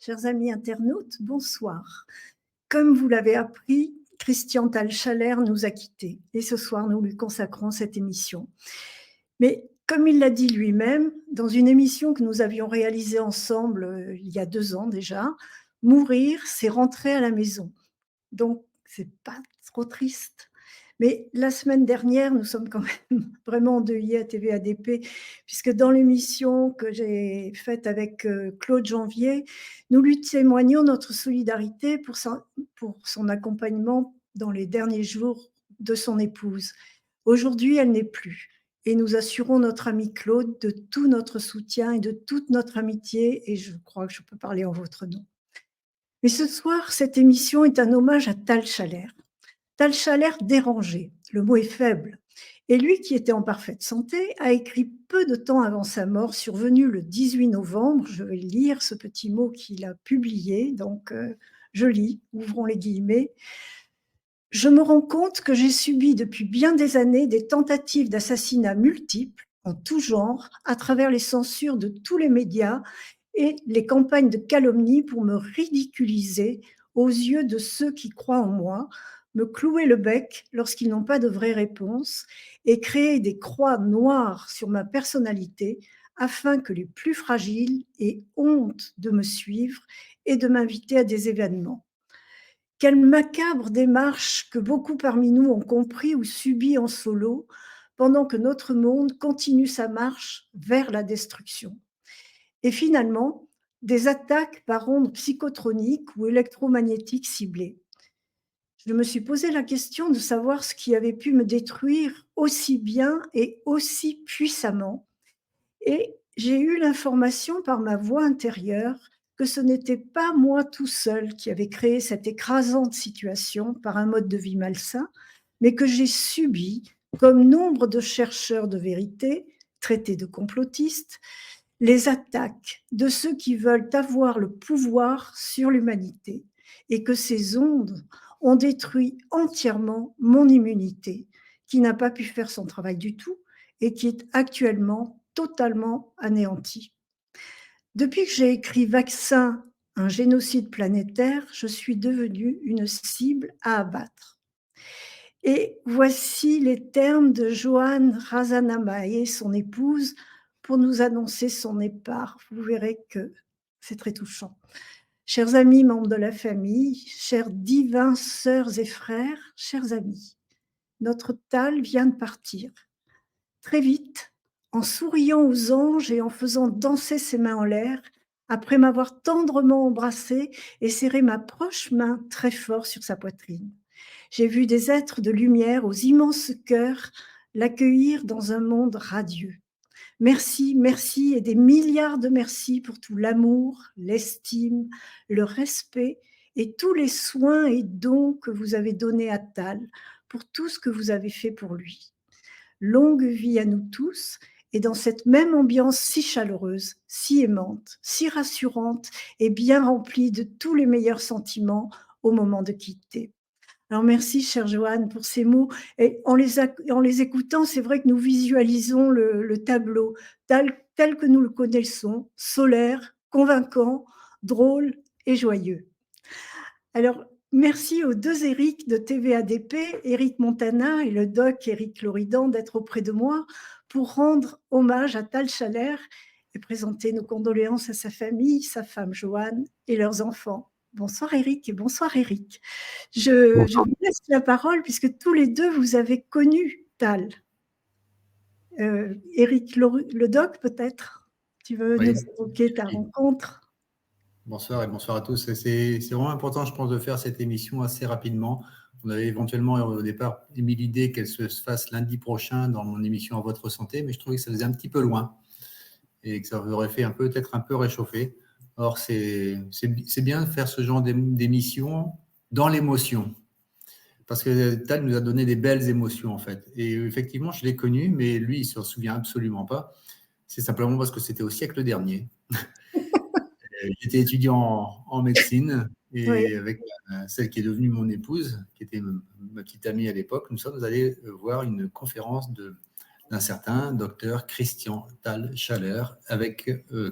Chers amis internautes, bonsoir. Comme vous l'avez appris, Christian Talchaler nous a quittés et ce soir nous lui consacrons cette émission. Mais comme il l'a dit lui-même, dans une émission que nous avions réalisée ensemble il y a 2 ans déjà, mourir, c'est rentrer à la maison. Donc, c'est pas trop triste. Mais la semaine dernière, nous sommes quand même vraiment endeuillés à TVADP, puisque dans l'émission que j'ai faite avec Claude Janvier, nous lui témoignons notre solidarité pour son accompagnement dans les derniers jours de son épouse. Aujourd'hui, elle n'est plus. Et nous assurons notre ami Claude de tout notre soutien et de toute notre amitié, et je crois que je peux parler en votre nom. Mais ce soir, cette émission est un hommage à Tal Chaler. Tal Chaler dérangé, le mot est faible. Et lui, qui était en parfaite santé, a écrit peu de temps avant sa mort, survenue le 18 novembre, je vais lire ce petit mot qu'il a publié, donc je lis, ouvrons les guillemets. « Je me rends compte que j'ai subi depuis bien des années des tentatives d'assassinat multiples, en tout genre, à travers les censures de tous les médias et les campagnes de calomnie pour me ridiculiser aux yeux de ceux qui croient en moi, me clouer le bec lorsqu'ils n'ont pas de vraies réponses et créer des croix noires sur ma personnalité afin que les plus fragiles aient honte de me suivre et de m'inviter à des événements. Quelle macabre démarche que beaucoup parmi nous ont compris ou subi en solo, pendant que notre monde continue sa marche vers la destruction. Et finalement, des attaques par ondes psychotroniques ou électromagnétiques ciblées. Je me suis posé la question de savoir ce qui avait pu me détruire aussi bien et aussi puissamment. Et j'ai eu l'information par ma voix intérieure que ce n'était pas moi tout seul qui avait créé cette écrasante situation par un mode de vie malsain, mais que j'ai subi, comme nombre de chercheurs de vérité, traités de complotistes, les attaques de ceux qui veulent avoir le pouvoir sur l'humanité et que ces ondes ont détruit entièrement mon immunité, qui n'a pas pu faire son travail du tout et qui est actuellement totalement anéantie. Depuis que j'ai écrit Vaccin, un génocide planétaire, je suis devenue une cible à abattre. Et voici les termes de Joanne Razanamae, son épouse, pour nous annoncer son départ. Vous verrez que c'est très touchant. Chers amis, membres de la famille, chers divins sœurs et frères, chers amis, notre Tal vient de partir. Très vite, en souriant aux anges et en faisant danser ses mains en l'air, après m'avoir tendrement embrassé et serré ma proche main très fort sur sa poitrine. J'ai vu des êtres de lumière aux immenses cœurs l'accueillir dans un monde radieux. Merci, merci et des milliards de merci pour tout l'amour, l'estime, le respect et tous les soins et dons que vous avez donnés à Tal, pour tout ce que vous avez fait pour lui. Longue vie à nous tous et dans cette même ambiance si chaleureuse, si aimante, si rassurante et bien remplie de tous les meilleurs sentiments au moment de quitter. Alors merci, chère Joanne, pour ces mots. Et en les écoutant, c'est vrai que nous visualisons le tableau tel que nous le connaissons, solaire, convaincant, drôle et joyeux. Alors, merci aux 2 Éric de TVADP, Éric Montana et le doc Éric Loridan, d'être auprès de moi pour rendre hommage à Tal Chaler et présenter nos condoléances à sa famille, sa femme Joanne et leurs enfants. Bonsoir Éric et bonsoir Éric. Je vous laisse la parole puisque tous les deux, vous avez connu Tal. Éric Ledoc, peut-être, tu veux nous Oui, évoquer ta rencontre? bonsoir et bonsoir à tous. C'est vraiment important, je pense, de faire cette émission assez rapidement. On avait éventuellement au départ émis l'idée qu'elle se fasse lundi prochain dans mon émission À votre santé, mais je trouvais que ça faisait un petit peu loin et que ça aurait fait peut-être un peu réchauffer. Or, c'est bien de faire ce genre d'émission dans l'émotion, parce que Tal nous a donné des belles émotions en fait. Et effectivement, je l'ai connu, mais lui, il ne se souvient absolument pas. C'est simplement parce que c'était au siècle dernier. J'étais étudiant en médecine Oui. et avec celle qui est devenue mon épouse, qui était ma petite amie à l'époque, nous sommes allés voir une conférence de d'un certain docteur Christian Tal Schaller avec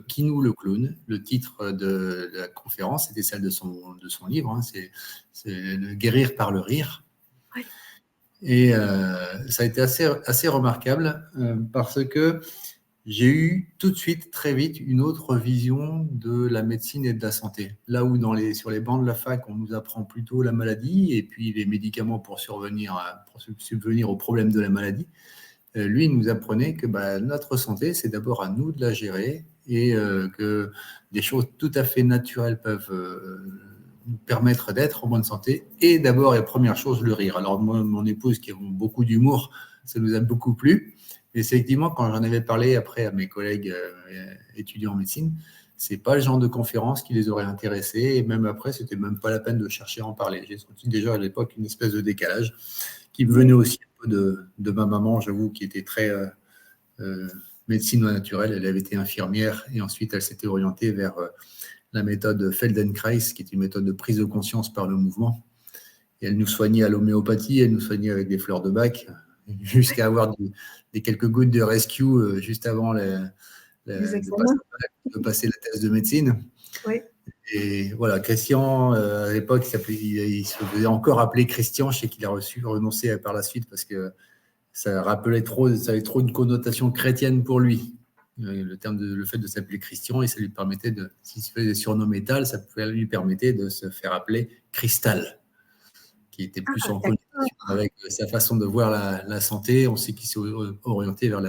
Kinou le clown. Le titre de la conférence était celle de son livre, hein, c'est le Guérir par le rire. Oui. Et ça a été assez remarquable parce que j'ai eu tout de suite, très vite, une autre vision de la médecine et de la santé. Là où sur les bancs de la fac, on nous apprend plutôt la maladie et puis les médicaments pour subvenir aux problèmes de la maladie, lui, il nous apprenait que notre santé, c'est d'abord à nous de la gérer et que des choses tout à fait naturelles peuvent nous permettre d'être en bonne santé. Et d'abord, et première chose, le rire. Alors, moi, mon épouse, qui a beaucoup d'humour, ça nous a beaucoup plu. Et c'est effectivement, quand j'en avais parlé après à mes collègues étudiants en médecine, c'est pas le genre de conférence qui les aurait intéressés. Et même après, c'était même pas la peine de chercher à en parler. J'ai senti déjà à l'époque une espèce de décalage qui venait aussi un peu de ma maman, j'avoue, qui était très médecine naturelle. Elle avait été infirmière et ensuite elle s'était orientée vers la méthode Feldenkrais, qui est une méthode de prise de conscience par le mouvement. Et elle nous soignait à l'homéopathie, elle nous soignait avec des fleurs de bac, jusqu'à avoir des quelques gouttes de rescue juste avant de passer la thèse de médecine. Oui. Et voilà, Christian, à l'époque, il se faisait encore appeler Christian. Je sais qu'il a renoncé par la suite parce que ça avait trop une connotation chrétienne pour lui. Le fait de s'appeler Christian, et ça lui permettait s'il se faisait surnommer Tal, ça lui permettait de se faire appeler Cristal, qui était plus en connexion avec sa façon de voir la santé. On sait qu'il s'est orienté par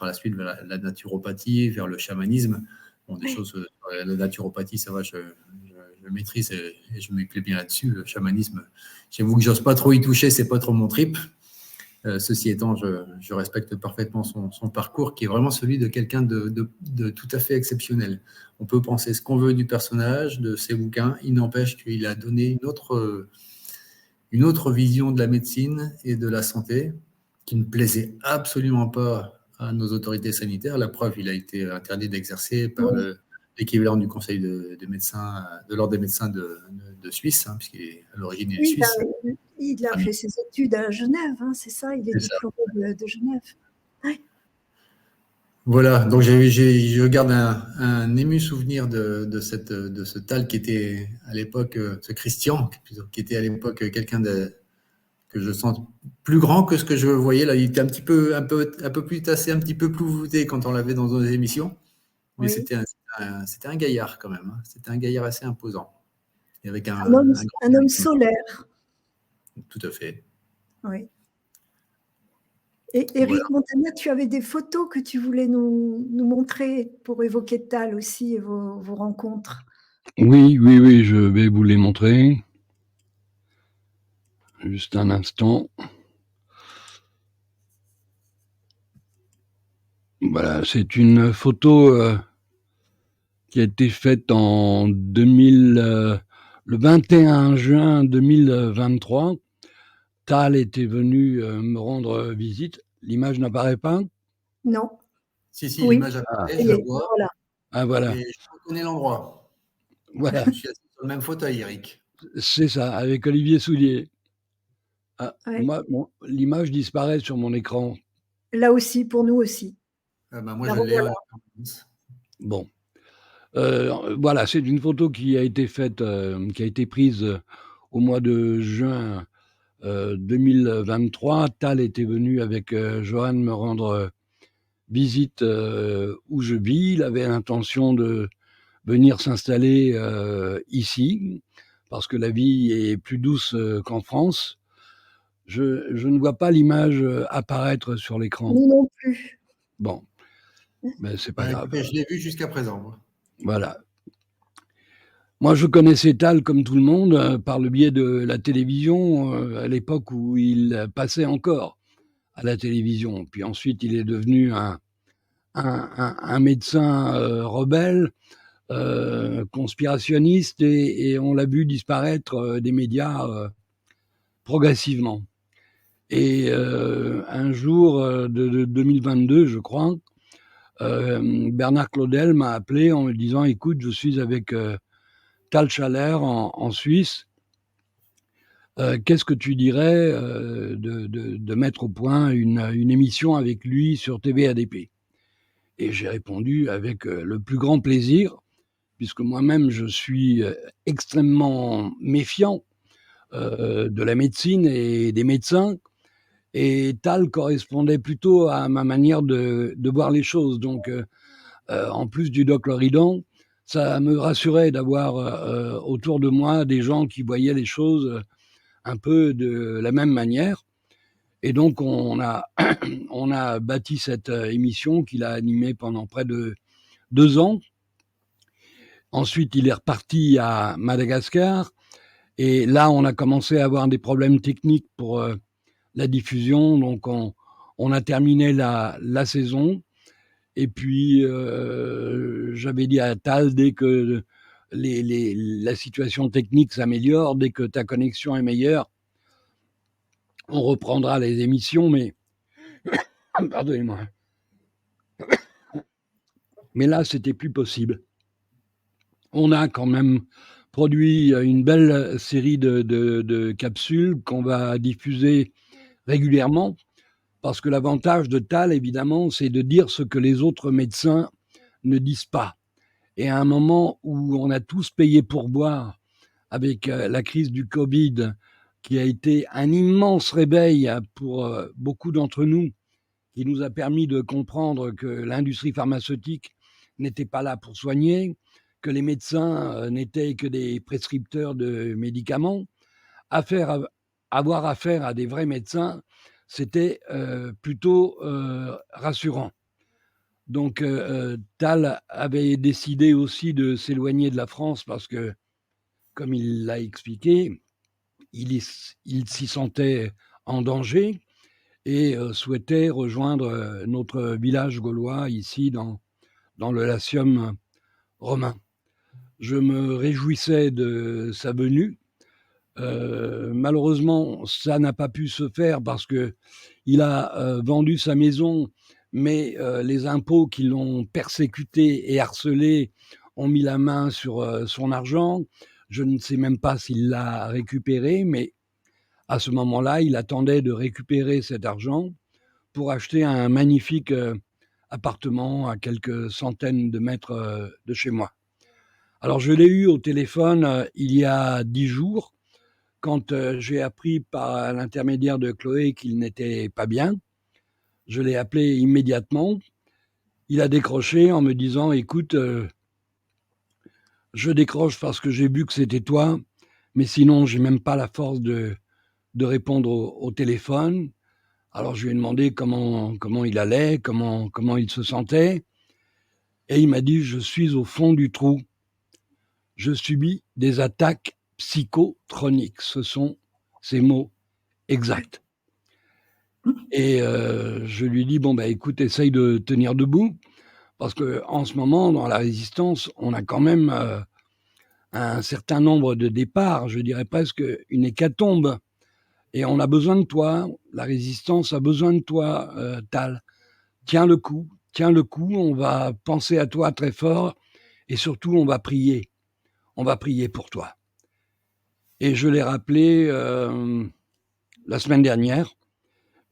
la suite vers la naturopathie, vers le chamanisme. Bon, des choses, la naturopathie, ça va, je maîtrise et je me plais bien là-dessus. Le chamanisme, j'avoue que j'ose pas trop y toucher, c'est pas trop mon trip. Ceci étant, je respecte parfaitement son parcours, qui est vraiment celui de quelqu'un de tout à fait exceptionnel. On peut penser ce qu'on veut du personnage, de ses bouquins, il n'empêche qu'il a donné une autre vision de la médecine et de la santé qui ne plaisait absolument pas à nos autorités sanitaires. La preuve, il a été interdit d'exercer par l'équivalent du Conseil de l'Ordre des médecins de Suisse, hein, puisqu'à l'origine il est suisse. Il a fait ses études à Genève, hein, c'est ça, il est diplômé de Genève. Ouais. Voilà, donc je garde un ému souvenir de ce Tal qui était à l'époque, ce Christian, qui était à l'époque quelqu'un que je sens plus grand que ce que je voyais. Là, il était un peu plus tassé, un petit peu plus voûté quand on l'avait dans nos émissions. Mais c'était un gaillard quand même. Hein. C'était un gaillard assez imposant. Et avec un homme solaire. Tout à fait. Oui. Et Éric Montagna, tu avais des photos que tu voulais nous montrer pour évoquer Tal aussi et vos rencontres. Oui, je vais vous les montrer. Juste un instant. Voilà, c'est une photo qui a été faite le 21 juin 2023. Tal était venu me rendre visite. L'image n'apparaît pas ? Non. Si, l'image apparaît, je la vois. Voilà. Ah, voilà. Et je reconnais l'endroit. Voilà. Je suis assis sur le même fauteuil, Eric. C'est ça, avec Olivier Soulier. Ah, moi, l'image disparaît sur mon écran. Là aussi, pour nous aussi. Moi, je l'ai en permanence. Bon. Voilà, c'est une photo qui a été faite, qui a été prise au mois de juin 2023. Tal était venu avec Johan me rendre visite où je vis. Il avait l'intention de venir s'installer ici, parce que la vie est plus douce qu'en France. Je ne vois pas l'image apparaître sur l'écran. Nous non plus. Bon, mais c'est pas grave. Écoutez, je l'ai vu jusqu'à présent. Moi. Voilà. Moi, je connaissais Tal comme tout le monde par le biais de la télévision à l'époque où il passait encore à la télévision. Puis ensuite, il est devenu un médecin rebelle, conspirationniste, et on l'a vu disparaître des médias progressivement. Et un jour de 2022, je crois, Bernard Claudel m'a appelé en me disant « Écoute, je suis avec Tal Schaller en Suisse. qu'est-ce que tu dirais de mettre au point une émission avec lui sur TV ADP? Et j'ai répondu avec le plus grand plaisir, puisque moi-même je suis extrêmement méfiant de la médecine et des médecins. Et Tal correspondait plutôt à ma manière de voir les choses. Donc, en plus du doc Loridan, ça me rassurait d'avoir autour de moi des gens qui voyaient les choses un peu de la même manière. Et donc, on a, on a bâti cette émission qu'il a animée pendant près de 2 ans. Ensuite, il est reparti à Madagascar. Et là, on a commencé à avoir des problèmes techniques pour la diffusion. Donc, on a terminé la saison. Et puis, j'avais dit à Tal, dès que la situation technique s'améliore, dès que ta connexion est meilleure, on reprendra les émissions. Mais, pardonnez-moi. Mais là, c'était plus possible. On a quand même produit une belle série de capsules qu'on va diffuser régulièrement, parce que l'avantage de Tal, évidemment, c'est de dire ce que les autres médecins ne disent pas. Et à un moment où on a tous payé pour boire avec la crise du Covid, qui a été un immense réveil pour beaucoup d'entre nous, qui nous a permis de comprendre que l'industrie pharmaceutique n'était pas là pour soigner, que les médecins n'étaient que des prescripteurs de médicaments. Avoir affaire à des vrais médecins, c'était plutôt rassurant. Donc, Tal avait décidé aussi de s'éloigner de la France parce que, comme il l'a expliqué, il s'y sentait en danger et souhaitait rejoindre notre village gaulois ici dans le Latium romain. Je me réjouissais de sa venue. Malheureusement, ça n'a pas pu se faire parce qu'il a vendu sa maison, mais les impôts qui l'ont persécuté et harcelé ont mis la main sur son argent. Je ne sais même pas s'il l'a récupéré, mais à ce moment-là, il attendait de récupérer cet argent pour acheter un magnifique appartement à quelques centaines de mètres de chez moi. Alors, je l'ai eu au téléphone il y a 10 jours, quand j'ai appris par l'intermédiaire de Chloé qu'il n'était pas bien. Je l'ai appelé immédiatement. Il a décroché en me disant « Écoute, je décroche parce que j'ai vu que c'était toi, mais sinon, j'ai même pas la force de répondre au téléphone. » Alors, je lui ai demandé comment il allait, comment il se sentait. Et il m'a dit « Je suis au fond du trou. Je subis des attaques psychotroniques. » Ce sont ces mots exacts. Et je lui dis « Bon, bah, écoute, essaye de tenir debout. » Parce qu'en ce moment, dans la résistance, on a quand même un certain nombre de départs, je dirais presque une hécatombe. Et on a besoin de toi, la résistance a besoin de toi, Tal. Tiens le coup, on va penser à toi très fort et surtout on va prier pour toi. Et je l'ai rappelé la semaine dernière,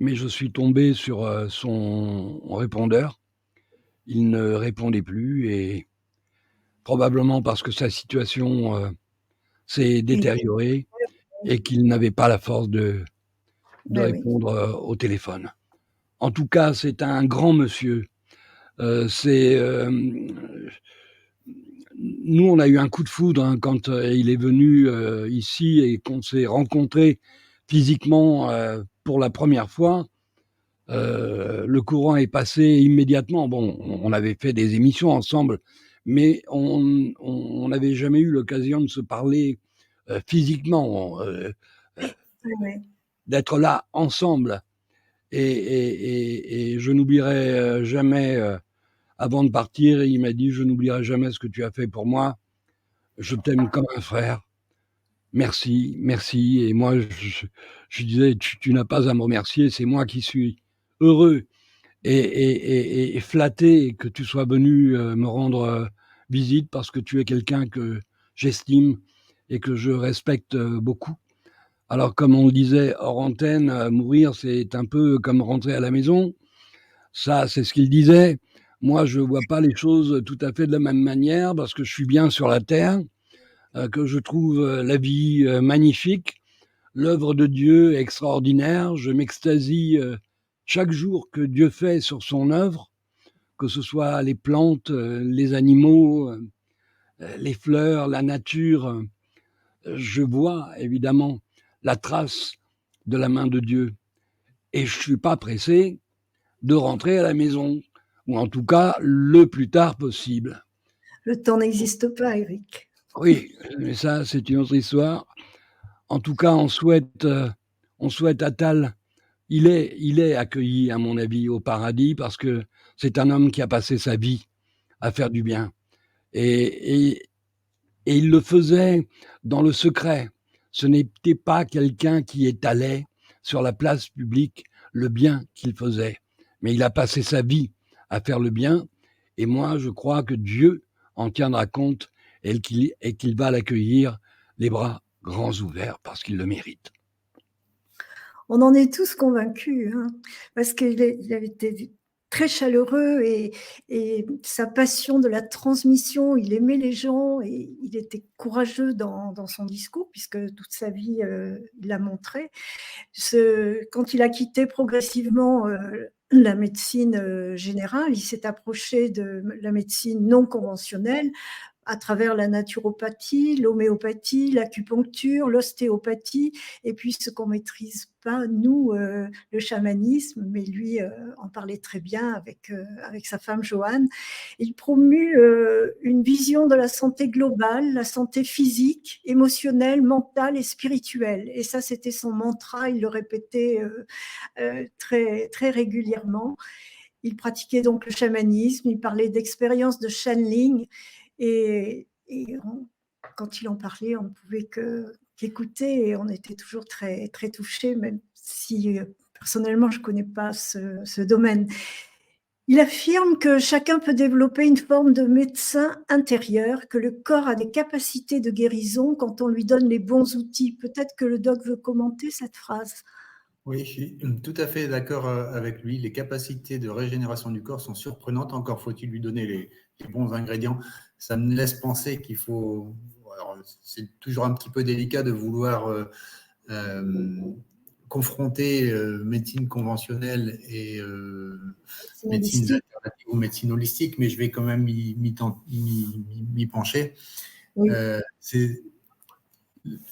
mais je suis tombé sur son répondeur. Il ne répondait plus et probablement parce que sa situation s'est détériorée et qu'il n'avait pas la force de répondre au téléphone. En tout cas, c'est un grand monsieur. Nous, on a eu un coup de foudre quand il est venu ici et qu'on s'est rencontrés physiquement pour la première fois. Le courant est passé immédiatement. Bon, on avait fait des émissions ensemble, mais on n'avait jamais eu l'occasion de se parler physiquement, d'être là ensemble. Et je n'oublierai jamais, avant de partir, il m'a dit « Je n'oublierai jamais ce que tu as fait pour moi. Je t'aime comme un frère. Merci, merci. » Et moi, je disais « Tu n'as pas à me remercier, c'est moi qui suis heureux et flatté que tu sois venu me rendre visite parce que tu es quelqu'un que j'estime et que je respecte beaucoup. Alors, comme on le disait hors antenne, mourir, c'est un peu comme rentrer à la maison. Ça, c'est ce qu'il disait. Moi, je vois pas les choses tout à fait de la même manière parce que je suis bien sur la terre, que je trouve la vie magnifique, l'œuvre de Dieu est extraordinaire. Je m'extasie chaque jour que Dieu fait sur son œuvre, que ce soit les plantes, les animaux, les fleurs, la nature. Je vois évidemment la trace de la main de Dieu et je suis pas pressé de rentrer à la maison, ou en tout cas le plus tard possible. Le temps n'existe pas, Eric. Oui, mais ça, c'est une autre histoire. En tout cas, on souhaite à Tal, il est accueilli, à mon avis, au paradis, parce que c'est un homme qui a passé sa vie à faire du bien. Et il le faisait dans le secret. Ce n'était pas quelqu'un qui étalait sur la place publique le bien qu'il faisait. Mais il a passé sa vie à faire le bien. Et moi, je crois que Dieu en tiendra compte et qu'il va l'accueillir les bras grands ouverts parce qu'il le mérite. On en est tous convaincus, hein, parce qu'il avait été très chaleureux et sa passion de la transmission, il aimait les gens et il était courageux dans son discours, puisque toute sa vie, il l'a montré. Quand il a quitté progressivement la médecine générale, il s'est approché de la médecine non conventionnelle à travers la naturopathie, l'homéopathie, l'acupuncture, l'ostéopathie, et puis ce qu'on maîtrise pas, nous, le chamanisme, mais lui en parlait très bien avec sa femme Joanne. Il promut une vision de la santé globale, la santé physique, émotionnelle, mentale et spirituelle. Et ça, c'était son mantra, il le répétait très, très régulièrement. Il pratiquait donc le chamanisme, il parlait d'expériences de channeling, et quand il en parlait, on ne pouvait qu'écouter et on était toujours très, très touchés, même si personnellement je ne connais pas ce domaine. Il affirme que chacun peut développer une forme de médecin intérieur, que le corps a des capacités de guérison quand on lui donne les bons outils. Peut-être que le doc veut commenter cette phrase. Oui, je suis tout à fait d'accord avec lui. Les capacités de régénération du corps sont surprenantes. Encore faut-il lui donner les bons ingrédients. Ça me laisse penser qu'il faut... Alors, c'est toujours un petit peu délicat de vouloir confronter médecine conventionnelle et médecine alternative ou médecine holistique, mais je vais quand même m'y pencher. Oui.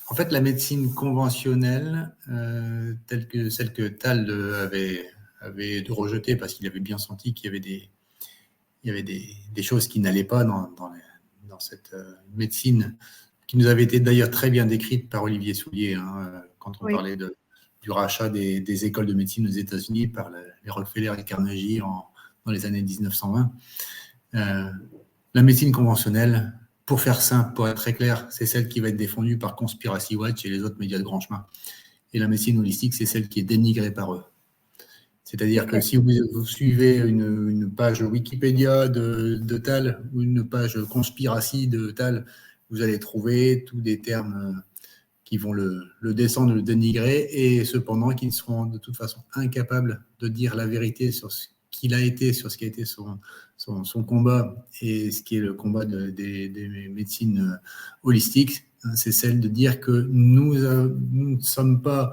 En fait, la médecine conventionnelle, telle que celle que Tal avait rejetée parce qu'il avait bien senti qu'il y avait des choses qui n'allaient pas dans cette médecine, qui nous avait été d'ailleurs très bien décrite par Olivier Soulier, hein, quand on parlait du rachat des écoles de médecine aux États-Unis par les Rockefeller et Carnegie dans les années 1920. La médecine conventionnelle, pour faire simple, pour être très clair, c'est celle qui va être défendue par Conspiracy Watch et les autres médias de grand chemin. Et la médecine holistique, c'est celle qui est dénigrée par eux. C'est-à-dire que si vous suivez une page Wikipédia de Tal ou une page Conspiracy de Tal, vous allez trouver tous des termes qui vont le descendre, le dénigrer, et cependant qui seront de toute façon incapables de dire la vérité sur ce qu'il a été, sur ce qui a été son combat et ce qui est le combat des médecines holistiques. C'est celle de dire que nous ne sommes pas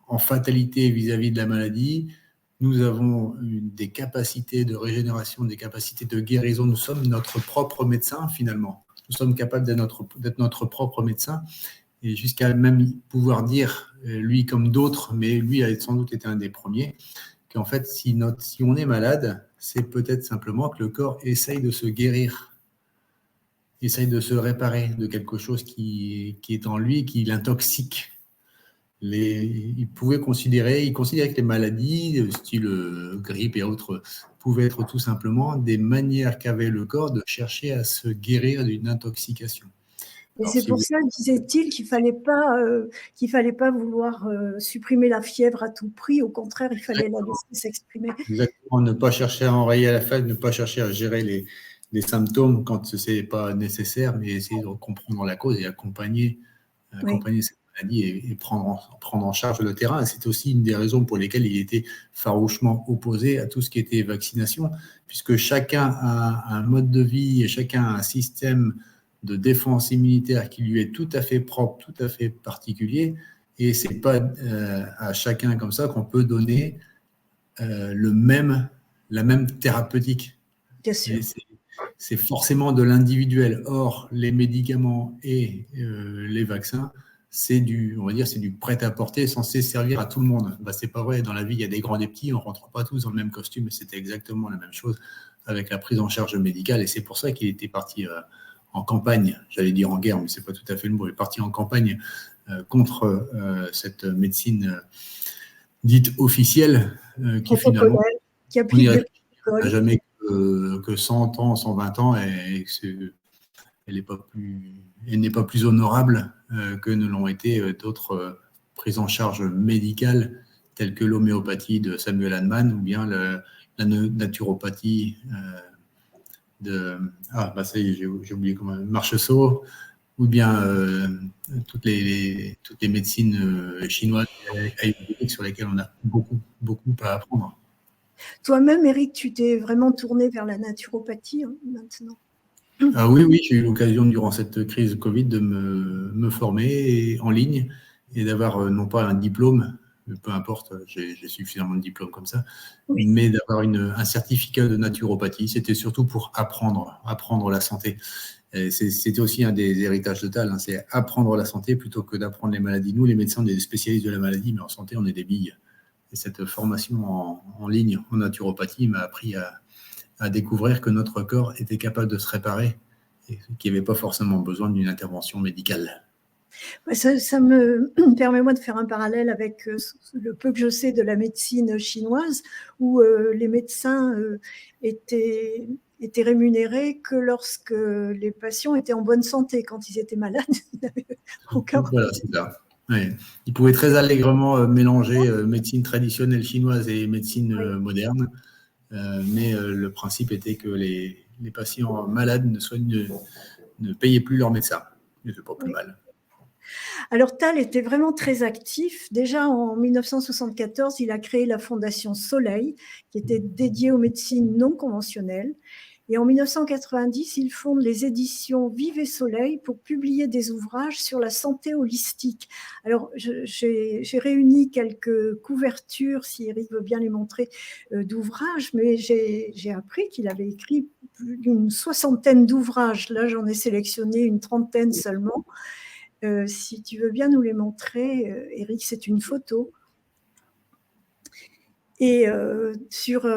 en fatalité vis-à-vis de la maladie. Nous avons des capacités de régénération, des capacités de guérison. Nous sommes notre propre médecin, finalement. Nous sommes capables d'être notre propre médecin, et jusqu'à même pouvoir dire, lui comme d'autres, mais lui a sans doute été un des premiers, qu'en fait, si on est malade, c'est peut-être simplement que le corps essaye de se guérir, essaye de se réparer de quelque chose qui est en lui, qui l'intoxique. Il considérait que les maladies, style grippe et autres, pouvaient être tout simplement des manières qu'avait le corps de chercher à se guérir d'une intoxication. Et c'est pour ça, disait-il, qu'il ne fallait pas vouloir supprimer la fièvre à tout prix. Au contraire, il fallait la laisser s'exprimer. Exactement, ne pas chercher à enrayer la fièvre, ne pas chercher à gérer les symptômes quand ce n'est pas nécessaire, mais essayer de comprendre la cause et accompagner cette maladie et prendre en charge le terrain. Et c'est aussi une des raisons pour lesquelles il était farouchement opposé à tout ce qui était vaccination, puisque chacun a un mode de vie et chacun a un système de défense immunitaire qui lui est tout à fait propre, tout à fait particulier. Et ce n'est pas à chacun comme ça qu'on peut donner la même thérapeutique. Bien sûr. C'est forcément de l'individuel. Or, les médicaments et les vaccins, on va dire, c'est du prêt-à-porter censé servir à tout le monde. Bah, c'est pas vrai. Dans la vie, il y a des grands et des petits. On rentre pas tous dans le même costume. Et c'était exactement la même chose avec la prise en charge médicale. Et c'est pour ça qu'il était parti en campagne. J'allais dire en guerre, mais c'est pas tout à fait le mot. Il est parti en campagne contre cette médecine dite officielle qui finalement qui applique n'a jamais que 100 ans, 120 ans et elle n'est pas plus honorable que ne l'ont été d'autres prises en charge médicales telles que l'homéopathie de Samuel Hahnemann ou bien la naturopathie ça y est, j'ai oublié comment, Marcheseau, ou bien toutes les médecines chinoises ayurvédiques sur lesquelles on a beaucoup à apprendre. Toi-même, Eric, tu t'es vraiment tourné vers la naturopathie maintenant. Ah oui, j'ai eu l'occasion durant cette crise Covid de me former en ligne et d'avoir non pas un diplôme, peu importe, j'ai suffisamment de diplômes comme ça, oui, mais d'avoir un certificat de naturopathie. C'était surtout pour apprendre la santé. C'était aussi un des héritages de Tal, c'est apprendre la santé plutôt que d'apprendre les maladies. Nous, les médecins, on est des spécialistes de la maladie, mais en santé, on est des billes. Et cette formation en ligne en naturopathie m'a appris à découvrir que notre corps était capable de se réparer et qu'il n'y avait pas forcément besoin d'une intervention médicale. Ça me permet, moi, de faire un parallèle avec le peu que je sais de la médecine chinoise, où les médecins étaient rémunérés que lorsque les patients étaient en bonne santé. Quand ils étaient malades, ils n'avaient aucun... Voilà, c'est ça. Ouais. Ils pouvaient très allègrement mélanger médecine traditionnelle chinoise et médecine moderne, mais le principe était que les patients malades ne payaient plus leur médecin. C'est pas plus mal. Alors, Tal était vraiment très actif. Déjà, en 1974, il a créé la Fondation Soleil, qui était dédiée aux médecines non conventionnelles. Et en 1990, il fonde les éditions Vive et Soleil pour publier des ouvrages sur la santé holistique. Alors, j'ai réuni quelques couvertures, si Eric veut bien les montrer, d'ouvrages, mais j'ai appris qu'il avait écrit plus d'une 60aine d'ouvrages. Là, j'en ai sélectionné une 30aine seulement. Si tu veux bien nous les montrer, Eric, c'est une photo. Et sur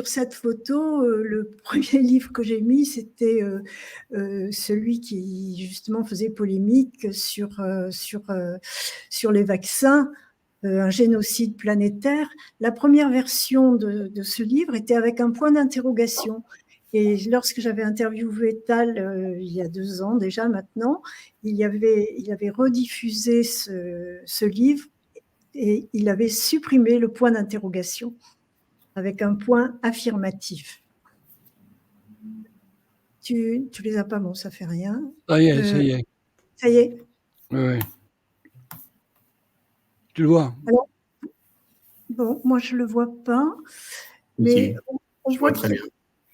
cette photo, le premier livre que j'ai mis, c'était celui qui justement faisait polémique sur les vaccins, un génocide planétaire. La première version de ce livre était avec un point d'interrogation. Et lorsque j'avais interviewé Tal il y a 2 ans déjà maintenant, il avait rediffusé ce livre et il avait supprimé le point d'interrogation avec un point affirmatif. Tu les as pas, bon, ça fait rien. Ça y est, ça y est. Ça y est. Oui. Tu le vois? Alors, bon, moi je le vois pas, mais on voit très bien.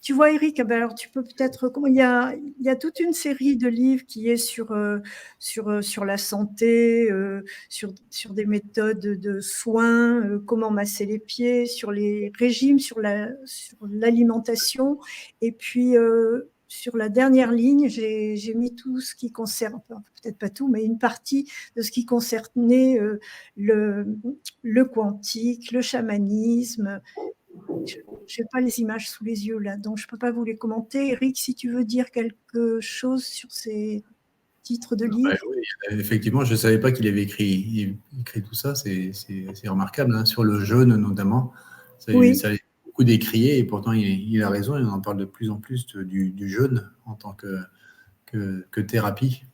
Tu vois, Eric, alors tu peux peut-être... Il y a toute une série de livres qui est sur la santé, sur des méthodes de soins, comment masser les pieds, sur les régimes, sur l'alimentation. Et puis, sur la dernière ligne, j'ai mis tout ce qui concerne, peut-être pas tout, mais une partie de ce qui concernait le quantique, le chamanisme. Je n'ai pas les images sous les yeux là, donc je ne peux pas vous les commenter. Eric, si tu veux dire quelque chose sur ces titres de livres. Oui, effectivement, je ne savais pas qu'il avait écrit tout ça, c'est remarquable, hein, sur le jeûne notamment. Ça a beaucoup décrié et pourtant il a raison, il en parle de plus en plus du jeûne en tant que thérapie.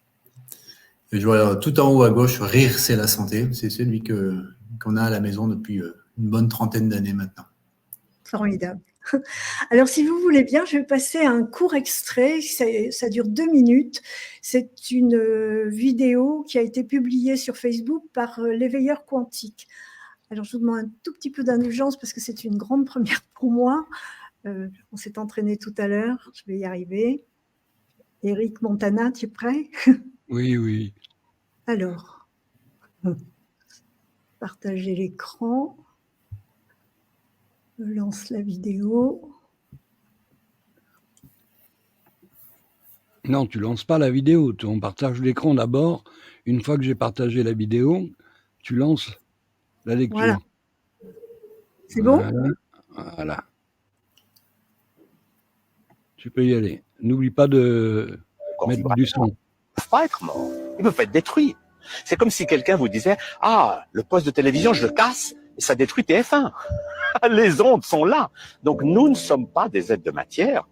Et je vois tout en haut à gauche, Rire, c'est la santé. C'est celui qu'on a à la maison depuis une bonne 30aine d'années maintenant. Formidable. Alors, si vous voulez bien, je vais passer à un court extrait. Ça dure 2 minutes. C'est une vidéo qui a été publiée sur Facebook par l'éveilleur quantique. Alors, je vous demande un tout petit peu d'indulgence parce que c'est une grande première pour moi. On s'est entraîné tout à l'heure. Je vais y arriver. Eric Montana, tu es prêt? Oui, oui. Alors, partager l'écran. Je lance la vidéo. Non, tu lances pas la vidéo. On partage l'écran d'abord. Une fois que j'ai partagé la vidéo, tu lances la lecture. Voilà. C'est bon? Voilà. Tu peux y aller. N'oublie pas de mettre du son. Ils ne peuvent pas être morts. Ils peuvent être détruits. C'est comme si quelqu'un vous disait « Ah, le poste de télévision, je le casse et ça détruit TF1. » Les ondes sont là. Donc, nous ne sommes pas des êtres de matière.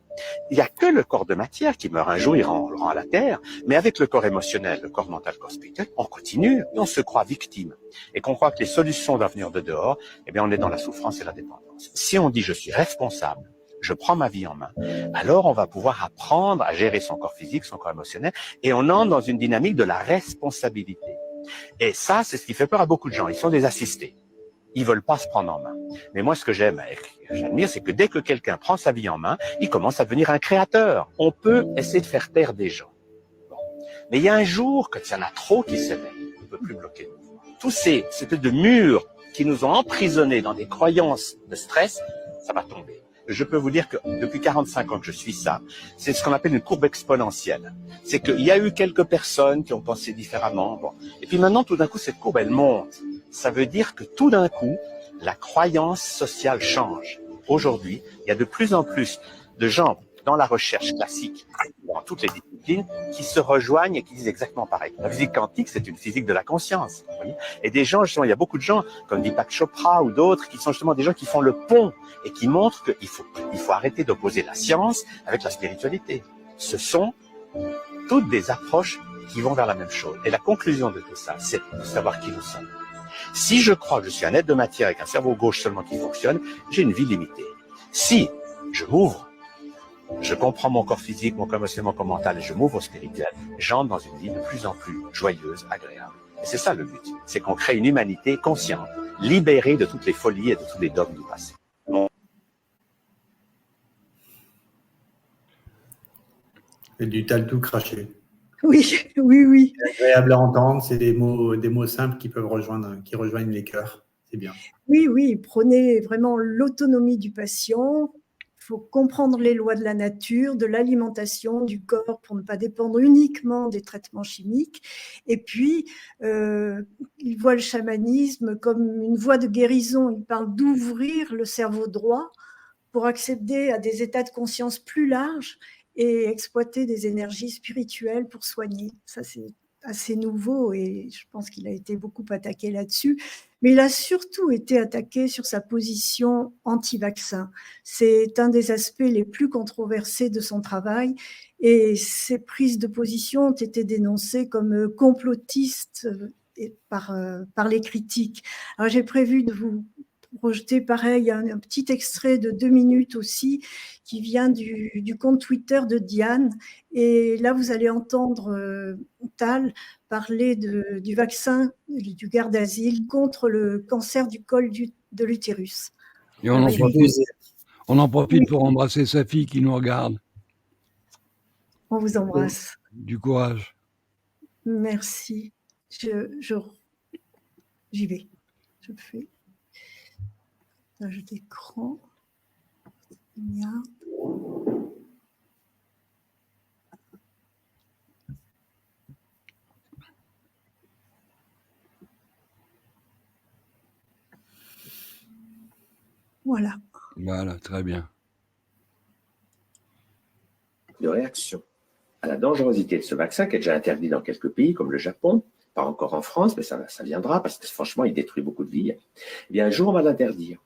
Il n'y a que le corps de matière qui meurt un jour, il rend à la terre. Mais avec le corps émotionnel, le corps mental, le corps spirituel, on continue et on se croit victime. Et qu'on croit que les solutions doivent venir de dehors, eh bien, on est dans la souffrance et la dépendance. Si on dit « je suis responsable », je prends ma vie en main, alors on va pouvoir apprendre à gérer son corps physique, son corps émotionnel, et on entre dans une dynamique de la responsabilité. Et ça, c'est ce qui fait peur à beaucoup de gens. Ils sont des assistés. Ils veulent pas se prendre en main. Mais moi, ce que j'aime et que j'admire, c'est que dès que quelqu'un prend sa vie en main, il commence à devenir un créateur. On peut essayer de faire taire des gens. Bon. Mais il y a un jour, quand il y en a trop qui s'éveillent, on ne peut plus bloquer le mouvement. Tous ces espèces de murs qui nous ont emprisonnés dans des croyances de stress, ça va tomber. Je peux vous dire que depuis 45 ans que je suis ça, c'est ce qu'on appelle une courbe exponentielle. C'est qu'il y a eu quelques personnes qui ont pensé différemment. Bon. Et puis maintenant, tout d'un coup, cette courbe, elle monte. Ça veut dire que tout d'un coup, la croyance sociale change. Aujourd'hui, il y a de plus en plus de gens dans la recherche classique, dans toutes les disciplines, qui se rejoignent et qui disent exactement pareil. La physique quantique, c'est une physique de la conscience. Vous voyez, et des gens, justement, il y a beaucoup de gens, comme Deepak Chopra ou d'autres, qui sont justement des gens qui font le pont et qui montrent qu'il faut arrêter d'opposer la science avec la spiritualité. Ce sont toutes des approches qui vont vers la même chose. Et la conclusion de tout ça, c'est de savoir qui nous sommes. Si je crois que je suis un être de matière avec un cerveau gauche seulement qui fonctionne, j'ai une vie limitée. Si je m'ouvre, je comprends mon corps physique, mon corps émotionnel, mon corps mental et je m'ouvre au spirituel, j'entre dans une vie de plus en plus joyeuse, agréable. Et c'est ça le but, c'est qu'on crée une humanité consciente, libérée de toutes les folies et de tous les dogmes du passé. Et du tal tout craché. Oui, oui, oui. C'est agréable à entendre, c'est des mots simples qui rejoignent les cœurs. C'est bien. Oui, oui, prenez vraiment l'autonomie du patient. Il faut comprendre les lois de la nature, de l'alimentation, du corps pour ne pas dépendre uniquement des traitements chimiques. Et puis, il voit le chamanisme comme une voie de guérison. Il parle d'ouvrir le cerveau droit pour accéder à des états de conscience plus larges et exploiter des énergies spirituelles pour soigner. Ça, c'est assez nouveau et je pense qu'il a été beaucoup attaqué là-dessus. Mais il a surtout été attaqué sur sa position anti-vaccin. C'est un des aspects les plus controversés de son travail et ses prises de position ont été dénoncées comme complotistes par les critiques. Alors j'ai prévu de vous projeter pareil un petit extrait de 2 minutes aussi qui vient du compte Twitter de Diane et là vous allez entendre Tal parler du vaccin du Gardasil contre le cancer du col de l'utérus. Et on en profite pour embrasser sa fille qui nous regarde. On vous embrasse. Du courage. Merci. J'y vais. Je fais partage d'écran. Bien. Voilà. Voilà, très bien. De réaction à la dangerosité de ce vaccin qui est déjà interdit dans quelques pays comme le Japon, pas encore en France, mais ça viendra parce que franchement, il détruit beaucoup de vies. Eh bien, un jour, on va l'interdire.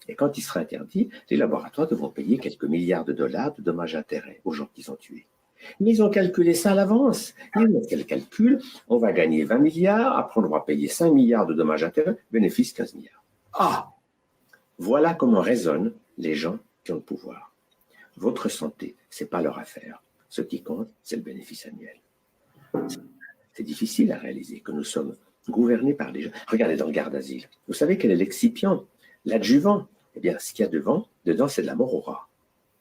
Et quand il sera interdit, les laboratoires devront payer quelques milliards de dollars de dommages et intérêts aux gens qu'ils ont tués. Mais ils ont calculé ça à l'avance. Ils ont fait le calcul, on va gagner 20 milliards, après on devra payer 5 milliards de dommages et intérêts, bénéfice 15 milliards. Ah! Voilà comment raisonnent les gens qui ont le pouvoir. Votre santé, ce n'est pas leur affaire. Ce qui compte, c'est le bénéfice annuel. C'est difficile à réaliser que nous sommes gouvernés par des gens. Regardez dans le garde d'asile. Vous savez quel est l'excipient, l'adjuvant? Eh bien, ce qu'il y a dedans, c'est de la morora.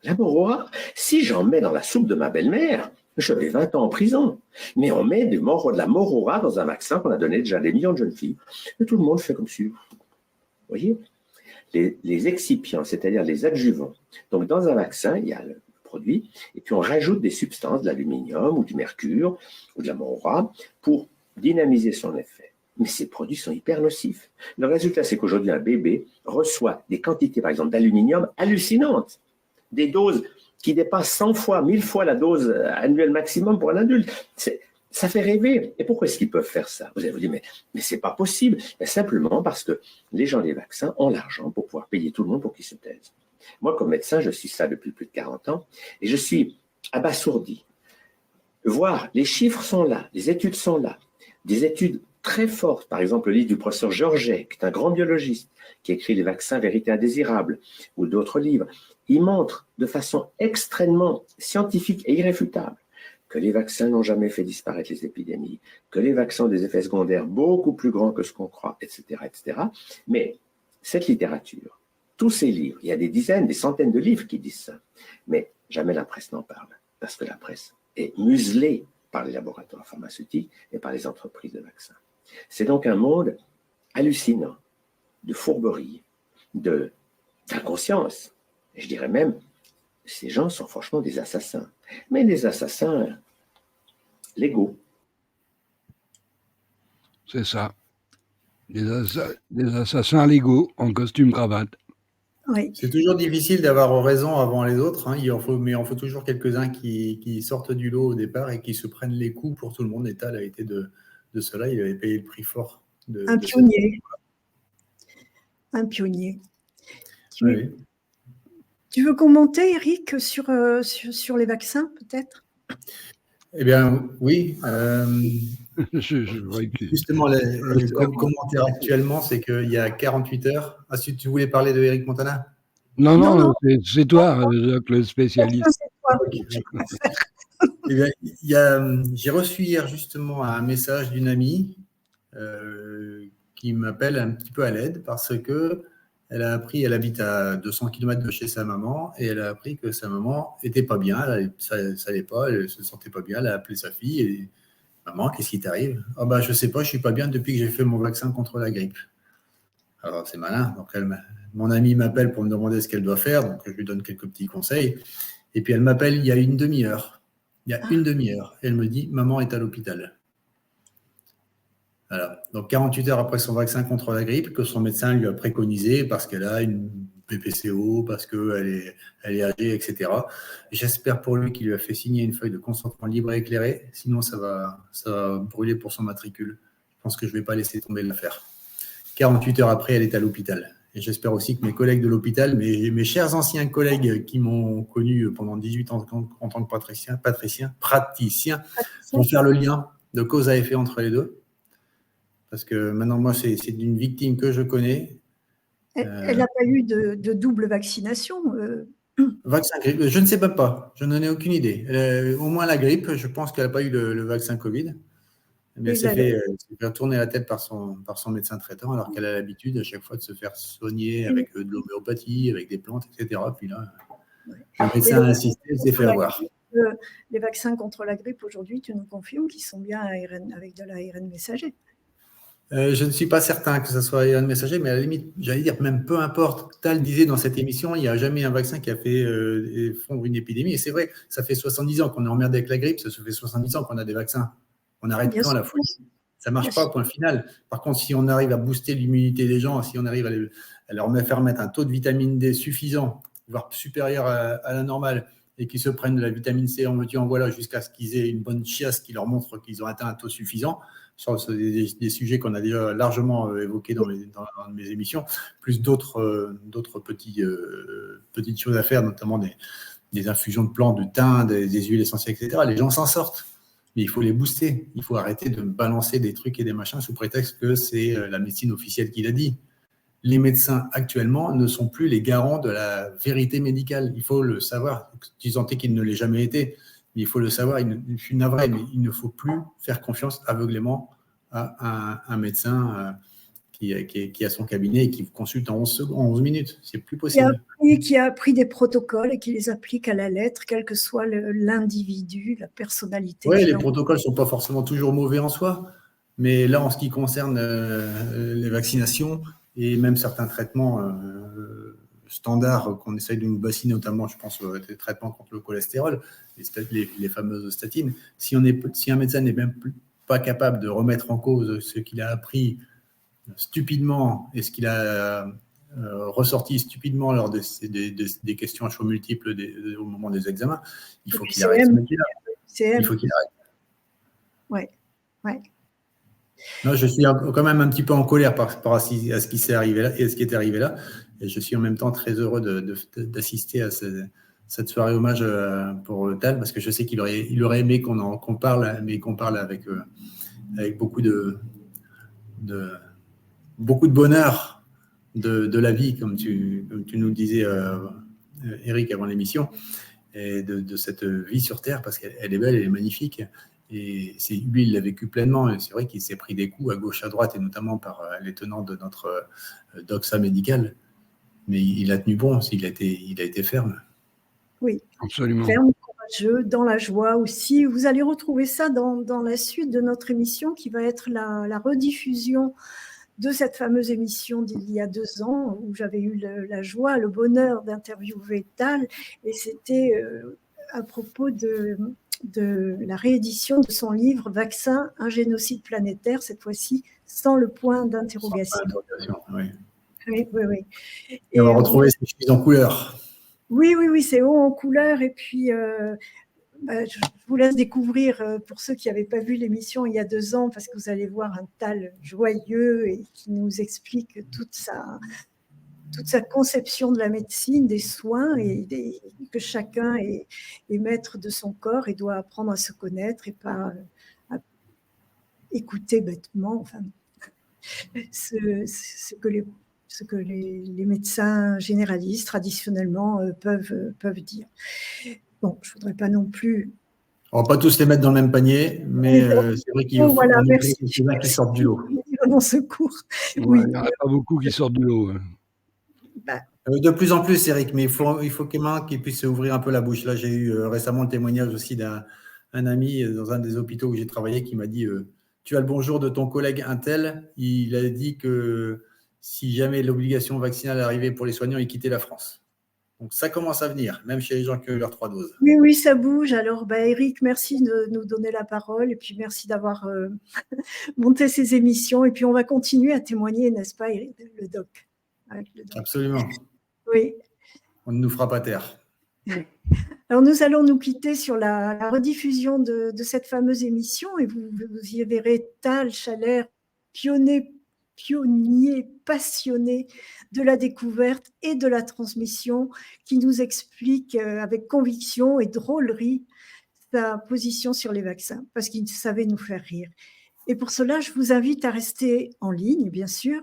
La morora, si j'en mets dans la soupe de ma belle-mère, je vais 20 ans en prison. Mais on met de la morora dans un vaccin qu'on a donné déjà à des millions de jeunes filles. Et tout le monde fait comme si. Vous voyez, les excipients, c'est-à-dire les adjuvants. Donc, dans un vaccin, il y a le produit, et puis on rajoute des substances, de l'aluminium ou du mercure ou de la morora pour dynamiser son effet. Mais ces produits sont hyper nocifs. Le résultat, c'est qu'aujourd'hui, un bébé reçoit des quantités, par exemple, d'aluminium hallucinantes, des doses qui dépassent 100 fois, 1000 fois la dose annuelle maximum pour un adulte. Ça fait rêver. Et pourquoi est-ce qu'ils peuvent faire ça? Vous allez vous dire, mais c'est pas possible. Mais simplement parce que les gens des vaccins ont l'argent pour pouvoir payer tout le monde pour qu'ils se taisent. Moi, comme médecin, je suis ça depuis plus de 40 ans et je suis abasourdi. Voir, les chiffres sont là, les études sont là, des études très fortes, par exemple le livre du professeur Georget, qui est un grand biologiste, qui écrit Les vaccins, vérité indésirable, ou d'autres livres. Il montre de façon extrêmement scientifique et irréfutable que les vaccins n'ont jamais fait disparaître les épidémies, que les vaccins ont des effets secondaires beaucoup plus grands que ce qu'on croit, etc., etc. Mais cette littérature, tous ces livres, il y a des dizaines, des centaines de livres qui disent ça, mais jamais la presse n'en parle, parce que la presse est muselée par les laboratoires pharmaceutiques et par les entreprises de vaccins. C'est donc un monde hallucinant de fourberie, d'inconscience. Et je dirais même, ces gens sont franchement des assassins, mais des assassins légaux. C'est ça. Des assassins légaux en costume cravate. Oui. C'est toujours difficile d'avoir raison avant les autres, hein. Mais il en faut toujours quelques-uns qui sortent du lot au départ et qui se prennent les coups pour tout le monde. Et Tal a été de cela, il avait payé le prix fort. Un pionnier. Un pionnier. Oui. Tu veux commenter, Eric, sur les vaccins, peut-être? Eh bien, oui. Justement, le commentaire actuellement, c'est qu'il y a 48 heures. Ah, si tu voulais parler de Eric Montana? Non, c'est toi, le spécialiste. Eh bien, j'ai reçu hier justement un message d'une amie qui m'appelle un petit peu à l'aide parce que elle habite à 200 km de chez sa maman et elle a appris que sa maman n'était pas bien, ça n'allait pas, elle se sentait pas bien, elle a appelé sa fille et maman, qu'est-ce qui t'arrive? Ah bah je sais pas, je suis pas bien depuis que j'ai fait mon vaccin contre la grippe. Alors c'est malin, donc mon amie m'appelle pour me demander ce qu'elle doit faire, donc je lui donne quelques petits conseils et puis elle m'appelle il y a une demi-heure. Elle me dit maman est à l'hôpital. Voilà. Donc 48 heures après son vaccin contre la grippe, que son médecin lui a préconisé parce qu'elle a une PPCO, parce qu'elle est âgée, etc. J'espère pour lui qu'il lui a fait signer une feuille de consentement libre et éclairé, sinon ça va brûler pour son matricule. Je pense que je ne vais pas laisser tomber l'affaire. 48 heures après, elle est à l'hôpital. Et j'espère aussi que mes collègues de l'hôpital, mes chers anciens collègues qui m'ont connu pendant 18 ans en tant que praticien, vont faire le lien de cause à effet entre les deux. Parce que maintenant, moi, c'est d'une victime que je connais. Elle n'a pas eu de double vaccination Vaccin grippe, je ne sais même pas. Je n'en ai aucune idée. Au moins la grippe, je pense qu'elle n'a pas eu le vaccin Covid. Elle s'est fait tourner la tête par son médecin traitant, alors qu'elle a l'habitude à chaque fois de se faire soigner avec de l'homéopathie, avec des plantes, etc. Puis là, le médecin a insisté, elle s'est fait avoir. Les vaccins contre la grippe, aujourd'hui, tu nous confirmes qu'ils sont bien avec de l'ARN messager. Je ne suis pas certain que ce soit un messager, mais à la limite, j'allais dire, même peu importe. Tal disait dans cette émission, il n'y a jamais un vaccin qui a fait fondre une épidémie. Et c'est vrai, ça fait 70 ans qu'on est emmerdé avec la grippe, ça fait 70 ans qu'on a des vaccins. On arrête quand la folie? Ça ne marche pas, point final. Par contre, si on arrive à booster l'immunité des gens, si on arrive à leur faire mettre un taux de vitamine D suffisant, voire supérieur à la normale, et qu'ils se prennent de la vitamine C en veux-tu en voilà jusqu'à ce qu'ils aient une bonne chiasse qui leur montre qu'ils ont atteint un taux suffisant, sur des sujets qu'on a déjà largement évoqués dans mes émissions, plus d'autres petites choses à faire, notamment des infusions de plantes, du thym, des huiles essentielles, etc. Les gens s'en sortent, mais il faut les booster. Il faut arrêter de balancer des trucs et des machins sous prétexte que c'est la médecine officielle qui l'a dit. les médecins actuellement ne sont plus les garants de la vérité médicale. Il faut le savoir. Si tant est qu'il ne l'ait jamais été, mais il faut le savoir. Je suis navré, mais il ne faut plus faire confiance aveuglément à un médecin qui a son cabinet et qui vous consulte en 11 minutes. C'est plus possible. Qui a appris des protocoles et qui les applique à la lettre, quel que soit l'individu, la personnalité. Oui, les protocoles ne sont pas forcément toujours mauvais en soi, mais là, en ce qui concerne les vaccinations et même certains traitements standards qu'on essaye de nous bassiner, notamment, je pense, des traitements contre le cholestérol, les fameuses statines, si un médecin n'est même pas capable de remettre en cause ce qu'il a appris stupidement et ce qu'il a ressorti stupidement lors des questions à choix multiples au moment des examens, il faut qu'il arrête ce métier-là. Il faut qu'il arrête. Oui. Non, je suis quand même un petit peu en colère par rapport à ce qui s'est arrivé là et à ce qui est arrivé là. Et je suis en même temps très heureux d'assister à cette soirée hommage pour Tal, parce que je sais qu'il aurait aimé qu'on parle, mais qu'on parle avec beaucoup de bonheur de la vie, comme tu nous le disais, Eric, avant l'émission, et de cette vie sur Terre, parce qu'elle est belle, elle est magnifique. Et lui, il l'a vécu pleinement. Et c'est vrai qu'il s'est pris des coups à gauche, à droite, et notamment par les tenants de notre doxa médicale. Mais il a tenu bon, il a été ferme. Oui, absolument. Ferme, courageux, dans la joie aussi. Vous allez retrouver ça dans la suite de notre émission, qui va être la rediffusion de cette fameuse émission d'il y a 2 ans, où j'avais eu la joie, le bonheur d'interviewer Tal. Et c'était à propos de la réédition de son livre « Vaccin, un génocide planétaire », cette fois-ci sans le point d'interrogation. Oui. Oui. Et on va retrouver ces chemises en couleur. Oui, c'est haut en couleur. Et puis, je vous laisse découvrir, pour ceux qui n'avaient pas vu l'émission il y a 2 ans, parce que vous allez voir un Tal joyeux et qui nous explique toute sa conception de la médecine, des soins, et que chacun est maître de son corps et doit apprendre à se connaître et pas à écouter bêtement ce que les médecins généralistes traditionnellement peuvent dire. Bon, je ne voudrais pas non plus... On ne va pas tous les mettre dans le même panier, mais c'est vrai qu'il faut quelqu'un qui sorte du lot. Dans secours. Oui. Il n'y en a pas beaucoup qui sortent du lot. De plus en plus, Eric, mais il faut quelqu'un qui puisse ouvrir un peu la bouche. Là, j'ai eu récemment le témoignage aussi d'un ami dans un des hôpitaux où j'ai travaillé qui m'a dit tu as le bonjour de ton collègue Intel. Il a dit que si jamais l'obligation vaccinale arrivait pour les soignants, il quittait la France. Donc, ça commence à venir, même chez les gens qui ont eu leurs 3 doses. Oui, ça bouge. Alors, Eric, merci de nous donner la parole et puis merci d'avoir monté ces émissions. Et puis, on va continuer à témoigner, n'est-ce pas, Eric, le doc. Absolument. Oui. On ne nous fera pas taire. Alors, nous allons nous quitter sur la rediffusion de cette fameuse émission et vous y verrez Tal Chalère, pionnier passionné de la découverte et de la transmission, qui nous explique avec conviction et drôlerie sa position sur les vaccins, parce qu'il savait nous faire rire. Et pour cela, je vous invite à rester en ligne, bien sûr.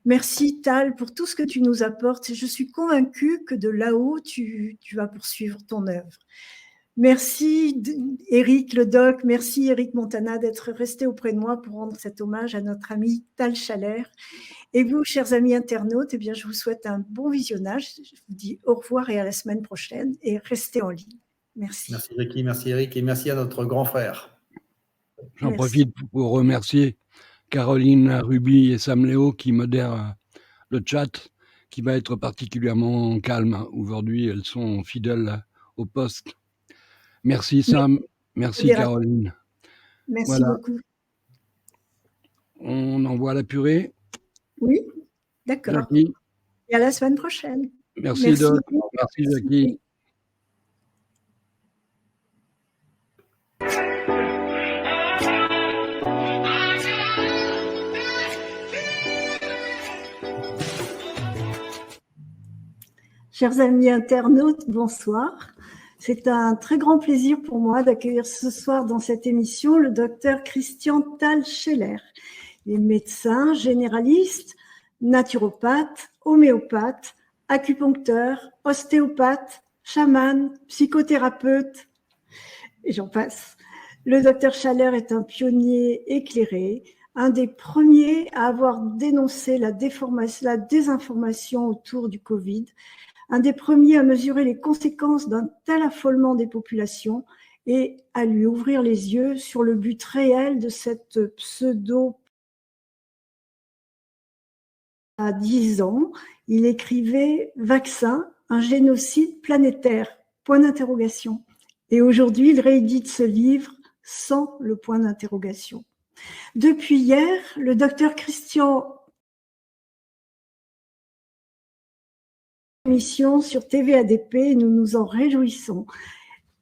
Merci Tal pour tout ce que tu nous apportes. Je suis convaincue que de là-haut, tu vas poursuivre ton œuvre. Merci Eric le doc, merci Eric Montana d'être resté auprès de moi pour rendre cet hommage à notre ami Tal Chalère. Et vous, chers amis internautes, je vous souhaite un bon visionnage. Je vous dis au revoir et à la semaine prochaine et restez en ligne. Merci. Merci Ricky, merci Eric et merci à notre grand frère. J'en profite pour remercier Caroline Ruby et Sam Léo qui modèrent le chat, qui va être particulièrement calme. Aujourd'hui, elles sont fidèles au poste. Merci Sam, merci Caroline. Merci beaucoup. On envoie la purée. Oui, d'accord. Jackie. Et à la semaine prochaine. Merci Doc, merci Jackie. Chers amis internautes, bonsoir. C'est un très grand plaisir pour moi d'accueillir ce soir dans cette émission le docteur Christian Tal Chalère. Il est médecin généraliste, naturopathe, homéopathe, acupuncteur, ostéopathe, chaman, psychothérapeute, et j'en passe. Le docteur Schaller est un pionnier éclairé, un des premiers à avoir dénoncé la désinformation autour du Covid, un des premiers à mesurer les conséquences d'un tel affolement des populations et à lui ouvrir les yeux sur le but réel de cette pseudo. À 10 ans, il écrivait « Vaccin, un génocide planétaire », point d'interrogation. Et aujourd'hui, il réédite ce livre sans le point d'interrogation. Depuis hier, le docteur Christian émission sur TV ADP et nous nous en réjouissons.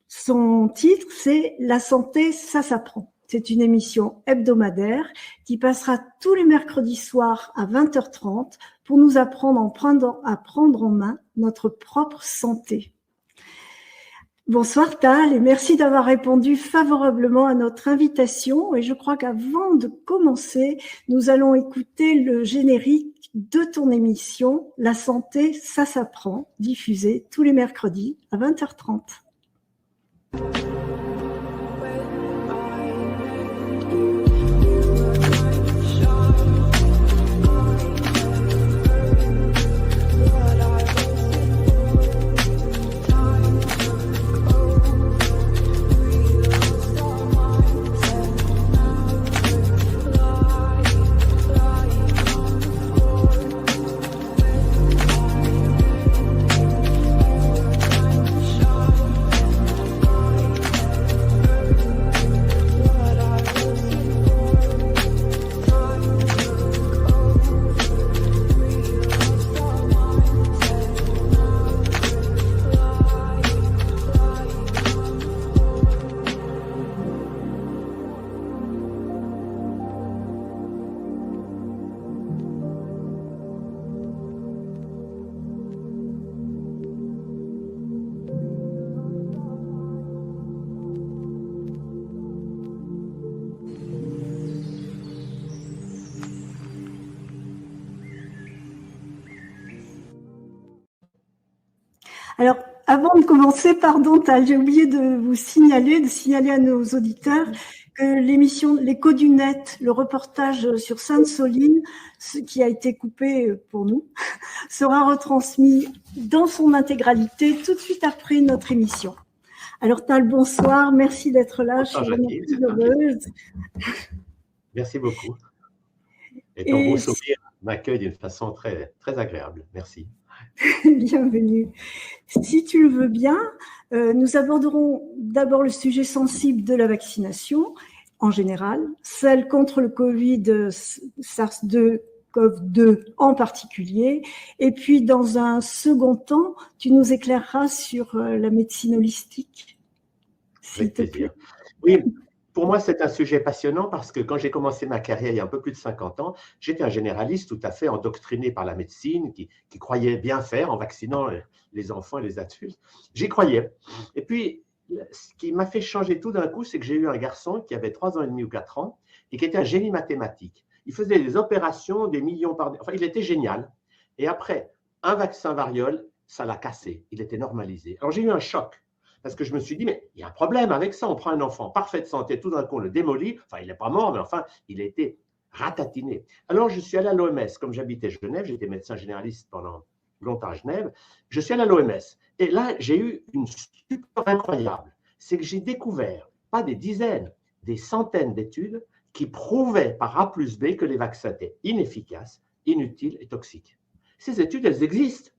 Son titre, c'est « La santé, ça s'apprend ». C'est une émission hebdomadaire qui passera tous les mercredis soirs à 20h30 pour nous apprendre à prendre en main notre propre santé. Bonsoir Tal et merci d'avoir répondu favorablement à notre invitation. Et je crois qu'avant de commencer, nous allons écouter le générique de ton émission « La santé, ça s'apprend », diffusée tous les mercredis à 20h30. Alors, avant de commencer, pardon, Tal, j'ai oublié de signaler à nos auditeurs que l'émission L'écho du net, le reportage sur Sainte-Soline, ce qui a été coupé pour nous, sera retransmis dans son intégralité tout de suite après notre émission. Alors, Tal, bonsoir, merci d'être là. Bonsoir, Jacqueline, c'est heureuse. Merci beaucoup. Et ton beau sourire m'accueille d'une façon très, très agréable. Merci. Bienvenue. Si tu le veux bien, nous aborderons d'abord le sujet sensible de la vaccination en général, celle contre le Covid, SARS-CoV-2 en particulier, et puis dans un second temps, tu nous éclaireras sur la médecine holistique. Avec plaisir. Oui. Pour moi, c'est un sujet passionnant parce que quand j'ai commencé ma carrière il y a un peu plus de 50 ans, j'étais un généraliste tout à fait endoctriné par la médecine qui croyait bien faire en vaccinant les enfants et les adultes. J'y croyais. Et puis, ce qui m'a fait changer tout d'un coup, c'est que j'ai eu un garçon qui avait 3 ans et demi ou 4 ans et qui était un génie mathématique. Il faisait des opérations, des millions par... Enfin, il était génial. Et après, un vaccin variole, ça l'a cassé. Il était normalisé. Alors, j'ai eu un choc. Parce que je me suis dit, mais il y a un problème avec ça. On prend un enfant parfait de santé, tout d'un coup, on le démolit. Enfin, il n'est pas mort, mais enfin, il a été ratatiné. Alors, je suis allé à l'OMS. Comme j'habitais Genève, j'étais médecin généraliste pendant longtemps à Genève. Je suis allé à l'OMS. Et là, j'ai eu une stupeur incroyable. C'est que j'ai découvert, pas des dizaines, des centaines d'études qui prouvaient par A plus B que les vaccins étaient inefficaces, inutiles et toxiques. Ces études, elles existent.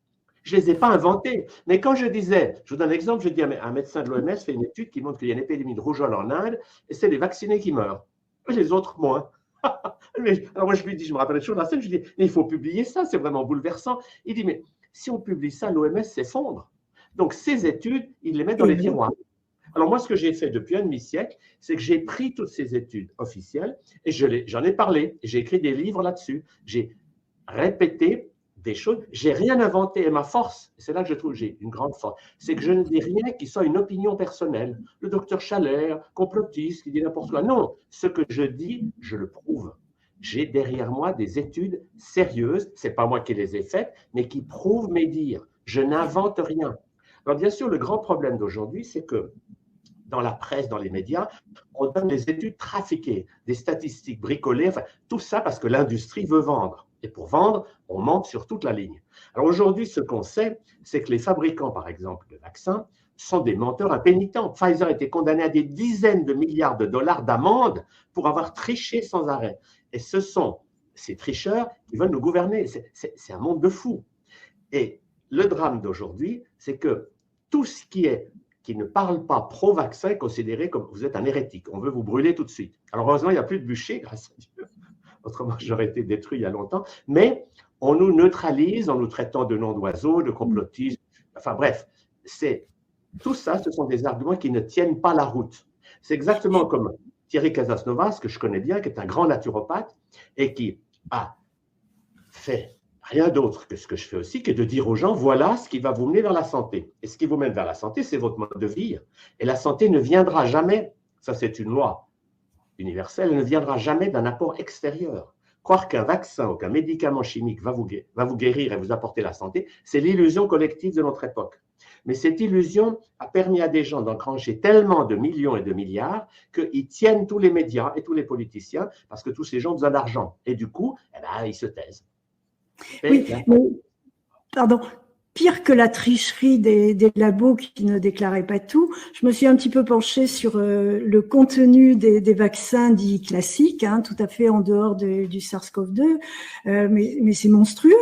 Je ne les ai pas inventées. Mais quand je disais, je vous donne un exemple, je dis à un médecin de l'OMS fait une étude qui montre qu'il y a une épidémie de rougeole en Inde et c'est les vaccinés qui meurent. Les autres, moins. Alors moi, je lui dis, je me rappelle toujours de la scène, je lui dis, mais il faut publier ça, c'est vraiment bouleversant. Il dit, mais si on publie ça, l'OMS s'effondre. Donc ces études, il les met dans les tiroirs. Alors moi, ce que j'ai fait depuis un demi-siècle, c'est que j'ai pris toutes ces études officielles et j'en ai parlé. J'ai écrit des livres là-dessus. J'ai répété des choses, j'ai rien inventé et ma force, c'est là que je trouve que j'ai une grande force, c'est que je ne dis rien qui soit une opinion personnelle. Le docteur Schaller, complotiste, qui dit n'importe quoi. Non, ce que je dis, je le prouve. J'ai derrière moi des études sérieuses, ce n'est pas moi qui les ai faites, mais qui prouvent mes dires. Je n'invente rien. Alors bien sûr, le grand problème d'aujourd'hui, c'est que dans la presse, dans les médias, on donne des études trafiquées, des statistiques bricolées, enfin, tout ça parce que l'industrie veut vendre. Et pour vendre, on ment sur toute la ligne. Alors aujourd'hui, ce qu'on sait, c'est que les fabricants, par exemple, de vaccins, sont des menteurs impénitents. Pfizer a été condamné à des dizaines de milliards de dollars d'amende pour avoir triché sans arrêt. Et ce sont ces tricheurs qui veulent nous gouverner. C'est un monde de fous. Et le drame d'aujourd'hui, c'est que tout ce qui ne parle pas pro-vaccin est considéré comme vous êtes un hérétique. On veut vous brûler tout de suite. Alors heureusement, il n'y a plus de bûcher, grâce à Dieu. Autrement, j'aurais été détruit il y a longtemps. Mais on nous neutralise en nous traitant de noms d'oiseaux, de complotistes. Enfin bref, tout ça, ce sont des arguments qui ne tiennent pas la route. C'est exactement comme Thierry Casasnovas, que je connais bien, qui est un grand naturopathe et qui a fait rien d'autre que ce que je fais aussi, qui est de dire aux gens, voilà ce qui va vous mener vers la santé. Et ce qui vous mène vers la santé, c'est votre mode de vie. Et la santé ne viendra jamais, ça c'est une loi universelle, elle ne viendra jamais d'un apport extérieur. Croire qu'un vaccin ou qu'un médicament chimique va vous guérir et vous apporter la santé, c'est l'illusion collective de notre époque. Mais cette illusion a permis à des gens d'engranger tellement de millions et de milliards qu'ils tiennent tous les médias et tous les politiciens parce que tous ces gens ont besoin d'argent. Et du coup, ils se taisent. Oui, mais, pardon, pire que la tricherie des labos qui ne déclaraient pas tout, je me suis un petit peu penchée sur le contenu des vaccins dits classiques, hein, tout à fait en dehors du SARS-CoV-2, mais c'est monstrueux.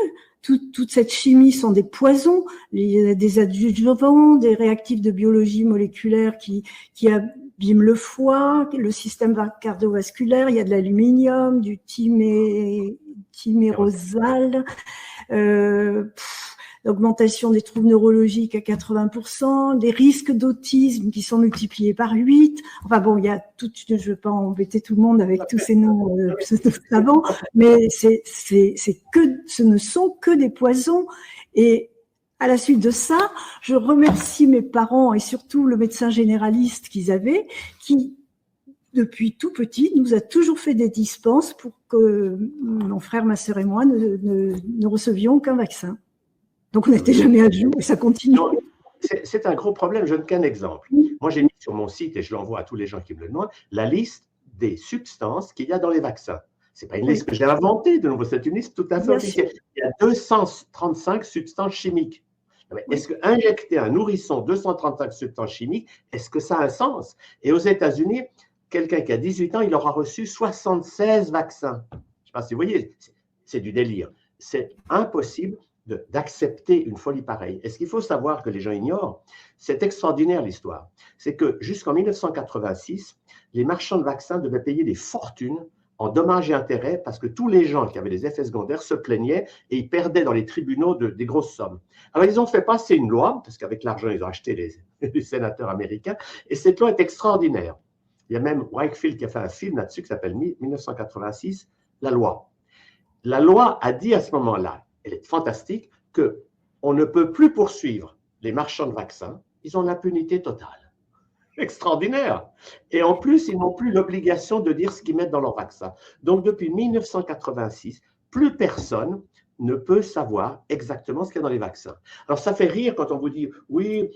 Toute cette chimie sont des poisons, il y a des adjuvants, des réactifs de biologie moléculaire qui abîment le foie, le système cardiovasculaire, il y a de l'aluminium, du thymérosal, l'augmentation des troubles neurologiques à 80%, des risques d'autisme qui sont multipliés par 8. Enfin bon, il y a tout, je ne veux pas embêter tout le monde avec tous ces noms savants, mais ce ne sont que des poisons. Et à la suite de ça, je remercie mes parents et surtout le médecin généraliste qu'ils avaient, qui depuis tout petit, nous a toujours fait des dispenses pour que mon frère, ma sœur et moi ne recevions aucun vaccin. Donc, on n'était jamais à jour et ça continue. C'est un gros problème. Je donne qu'un exemple. Moi, j'ai mis sur mon site, et je l'envoie à tous les gens qui me le demandent, la liste des substances qu'il y a dans les vaccins. Ce n'est pas une liste que j'ai inventée, de nouveau, c'est une liste tout à fait officielle. Il y a 235 substances chimiques. Est-ce qu'injecter un nourrisson 235 substances chimiques, est-ce que ça a un sens? Et aux États-Unis, quelqu'un qui a 18 ans, il aura reçu 76 vaccins. Je ne sais pas si vous voyez, c'est du délire. C'est impossible d'accepter une folie pareille. Et ce qu'il faut savoir que les gens ignorent, c'est extraordinaire l'histoire, c'est que jusqu'en 1986, les marchands de vaccins devaient payer des fortunes en dommages et intérêts parce que tous les gens qui avaient des effets secondaires se plaignaient et ils perdaient dans les tribunaux des grosses sommes. Alors ils ont fait passer une loi, parce qu'avec l'argent ils ont acheté les sénateurs américains, et cette loi est extraordinaire. Il y a même Wakefield qui a fait un film là-dessus qui s'appelle 1986, La loi. La loi a dit à ce moment-là, elle est fantastique, qu'on ne peut plus poursuivre les marchands de vaccins, ils ont l'impunité totale. Extraordinaire. Et en plus, ils n'ont plus l'obligation de dire ce qu'ils mettent dans leur vaccin. Donc, depuis 1986, plus personne ne peut savoir exactement ce qu'il y a dans les vaccins. Alors, ça fait rire quand on vous dit, oui,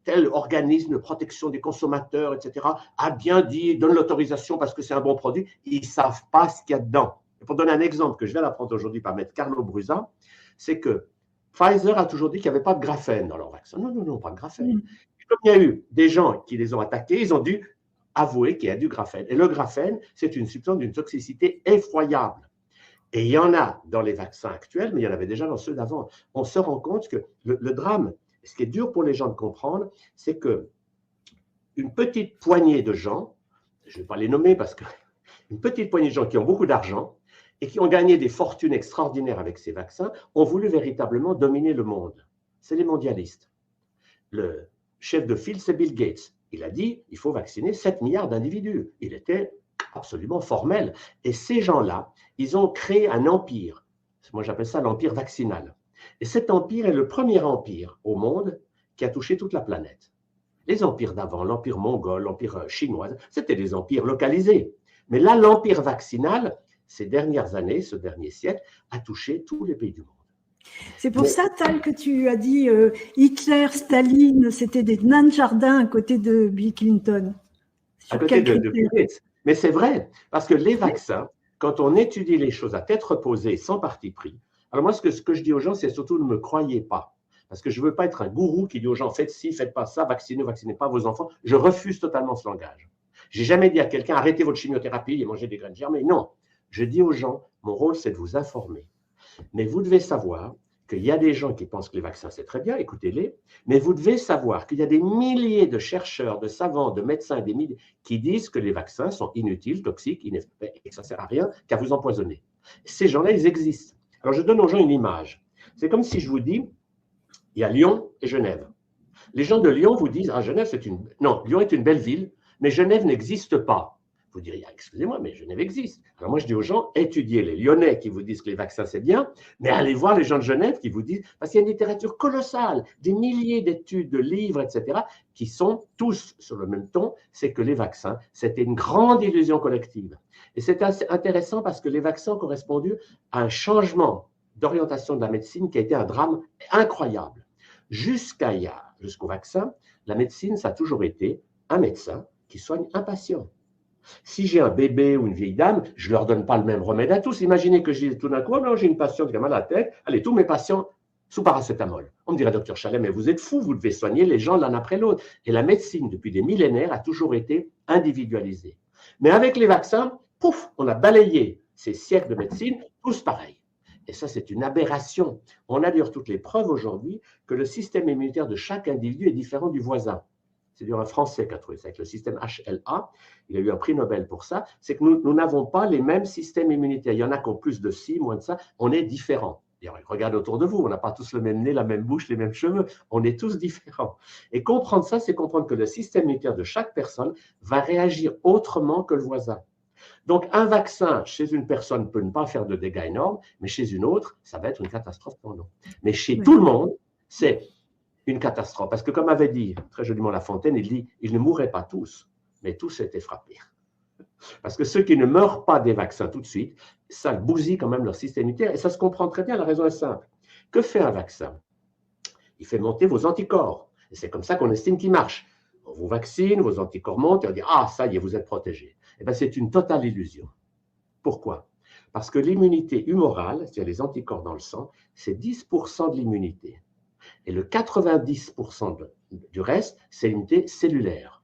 tel organisme de protection des consommateurs, etc., a bien dit, donne l'autorisation parce que c'est un bon produit. Ils ne savent pas ce qu'il y a dedans. Et pour donner un exemple que je viens d'apprendre aujourd'hui par maître Carlo Brusa, c'est que Pfizer a toujours dit qu'il n'y avait pas de graphène dans leur vaccin. Non, non, non, pas de graphène. Comme il y a eu des gens qui les ont attaqués, ils ont dû avouer qu'il y a du graphène. Et le graphène, c'est une substance d'une toxicité effroyable. Et il y en a dans les vaccins actuels, mais il y en avait déjà dans ceux d'avant. On se rend compte que le drame, ce qui est dur pour les gens de comprendre, c'est qu'une petite poignée de gens, je ne vais pas les nommer parce qu'une petite poignée de gens qui ont beaucoup d'argent et qui ont gagné des fortunes extraordinaires avec ces vaccins, ont voulu véritablement dominer le monde. C'est les mondialistes. Le chef de file, c'est Bill Gates. Il a dit il faut vacciner 7 milliards d'individus. Il était absolument formel. Et ces gens-là, ils ont créé un empire. Moi, j'appelle ça l'empire vaccinal. Et cet empire est le premier empire au monde qui a touché toute la planète. Les empires d'avant, l'empire mongol, l'empire chinois, c'était des empires localisés. Mais là, l'empire vaccinal, ces dernières années, ce dernier siècle, a touché tous les pays du monde. C'est pour ça, Tal, que tu as dit Hitler, Staline, c'était des nains de jardin à côté de Bill Clinton. À côté de Bill Gates. Mais c'est vrai, parce que les vaccins, quand on étudie les choses à tête reposée, sans parti pris, alors moi, ce que je dis aux gens, c'est surtout ne me croyez pas. Parce que je ne veux pas être un gourou qui dit aux gens, faites ci, faites pas ça, vaccinez, vaccinez pas vos enfants. Je refuse totalement ce langage. Je n'ai jamais dit à quelqu'un, arrêtez votre chimiothérapie et mangez des graines germées. Non, je dis aux gens, mon rôle, c'est de vous informer. Mais vous devez savoir qu'il y a des gens qui pensent que les vaccins, c'est très bien, écoutez-les, mais vous devez savoir qu'il y a des milliers de chercheurs, de savants, de médecins, des milliers, qui disent que les vaccins sont inutiles, toxiques, et que ça ne sert à rien qu'à vous empoisonner. Ces gens-là, ils existent. Alors, je donne aux gens une image. C'est comme si je vous dis, il y a Lyon et Genève. Les gens de Lyon vous disent, ah, Genève, non, Lyon est une belle ville, mais Genève n'existe pas. Vous diriez, excusez-moi, mais Genève existe. Alors moi, je dis aux gens, étudiez les Lyonnais qui vous disent que les vaccins, c'est bien, mais allez voir les gens de Genève qui vous disent, parce qu'il y a une littérature colossale, des milliers d'études, de livres, etc., qui sont tous sur le même ton, c'est que les vaccins, c'était une grande illusion collective. Et c'est intéressant parce que les vaccins ont correspondu à un changement d'orientation de la médecine qui a été un drame incroyable. Jusqu'au vaccin, la médecine, ça a toujours été un médecin qui soigne un patient. Si j'ai un bébé ou une vieille dame, je ne leur donne pas le même remède à tous. Imaginez que je dis tout d'un coup, non, j'ai une patiente qui a mal à la tête, allez, tous mes patients sous paracétamol. On me dirait, docteur Chalet, mais vous êtes fou, vous devez soigner les gens l'un après l'autre. Et la médecine, depuis des millénaires, a toujours été individualisée. Mais avec les vaccins, pouf, on a balayé ces siècles de médecine, tous pareils. Et ça, c'est une aberration. On a d'ailleurs toutes les preuves aujourd'hui que le système immunitaire de chaque individu est différent du voisin. C'est d'ailleurs un Français qui a trouvé ça, avec le système HLA. Il a eu un prix Nobel pour ça. C'est que nous n'avons pas les mêmes systèmes immunitaires. Il y en a qui ont plus de ci, moins de ça. On est différents. Regardez autour de vous, on n'a pas tous le même nez, la même bouche, les mêmes cheveux. On est tous différents. Et comprendre ça, c'est comprendre que le système immunitaire de chaque personne va réagir autrement que le voisin. Donc, un vaccin chez une personne peut ne pas faire de dégâts énormes, mais chez une autre, ça va être une catastrophe pour nous. Mais chez tout le monde, c'est une catastrophe. Parce que comme avait dit très joliment La Fontaine, il dit, ils ne mourraient pas tous, mais tous étaient frappés. Parce que ceux qui ne meurent pas des vaccins tout de suite, ça bousille quand même leur système immunitaire. Et ça se comprend très bien, la raison est simple. Que fait un vaccin? Il fait monter vos anticorps. Et c'est comme ça qu'on estime qu'il marche. On vous vaccine, vos anticorps montent, et on dit, ah, ça y est, vous êtes protégé. Eh bien, c'est une totale illusion. Pourquoi? Parce que l'immunité humorale, c'est-à-dire les anticorps dans le sang, c'est 10% de l'immunité. Et le 90% du reste, c'est l'immunité cellulaire.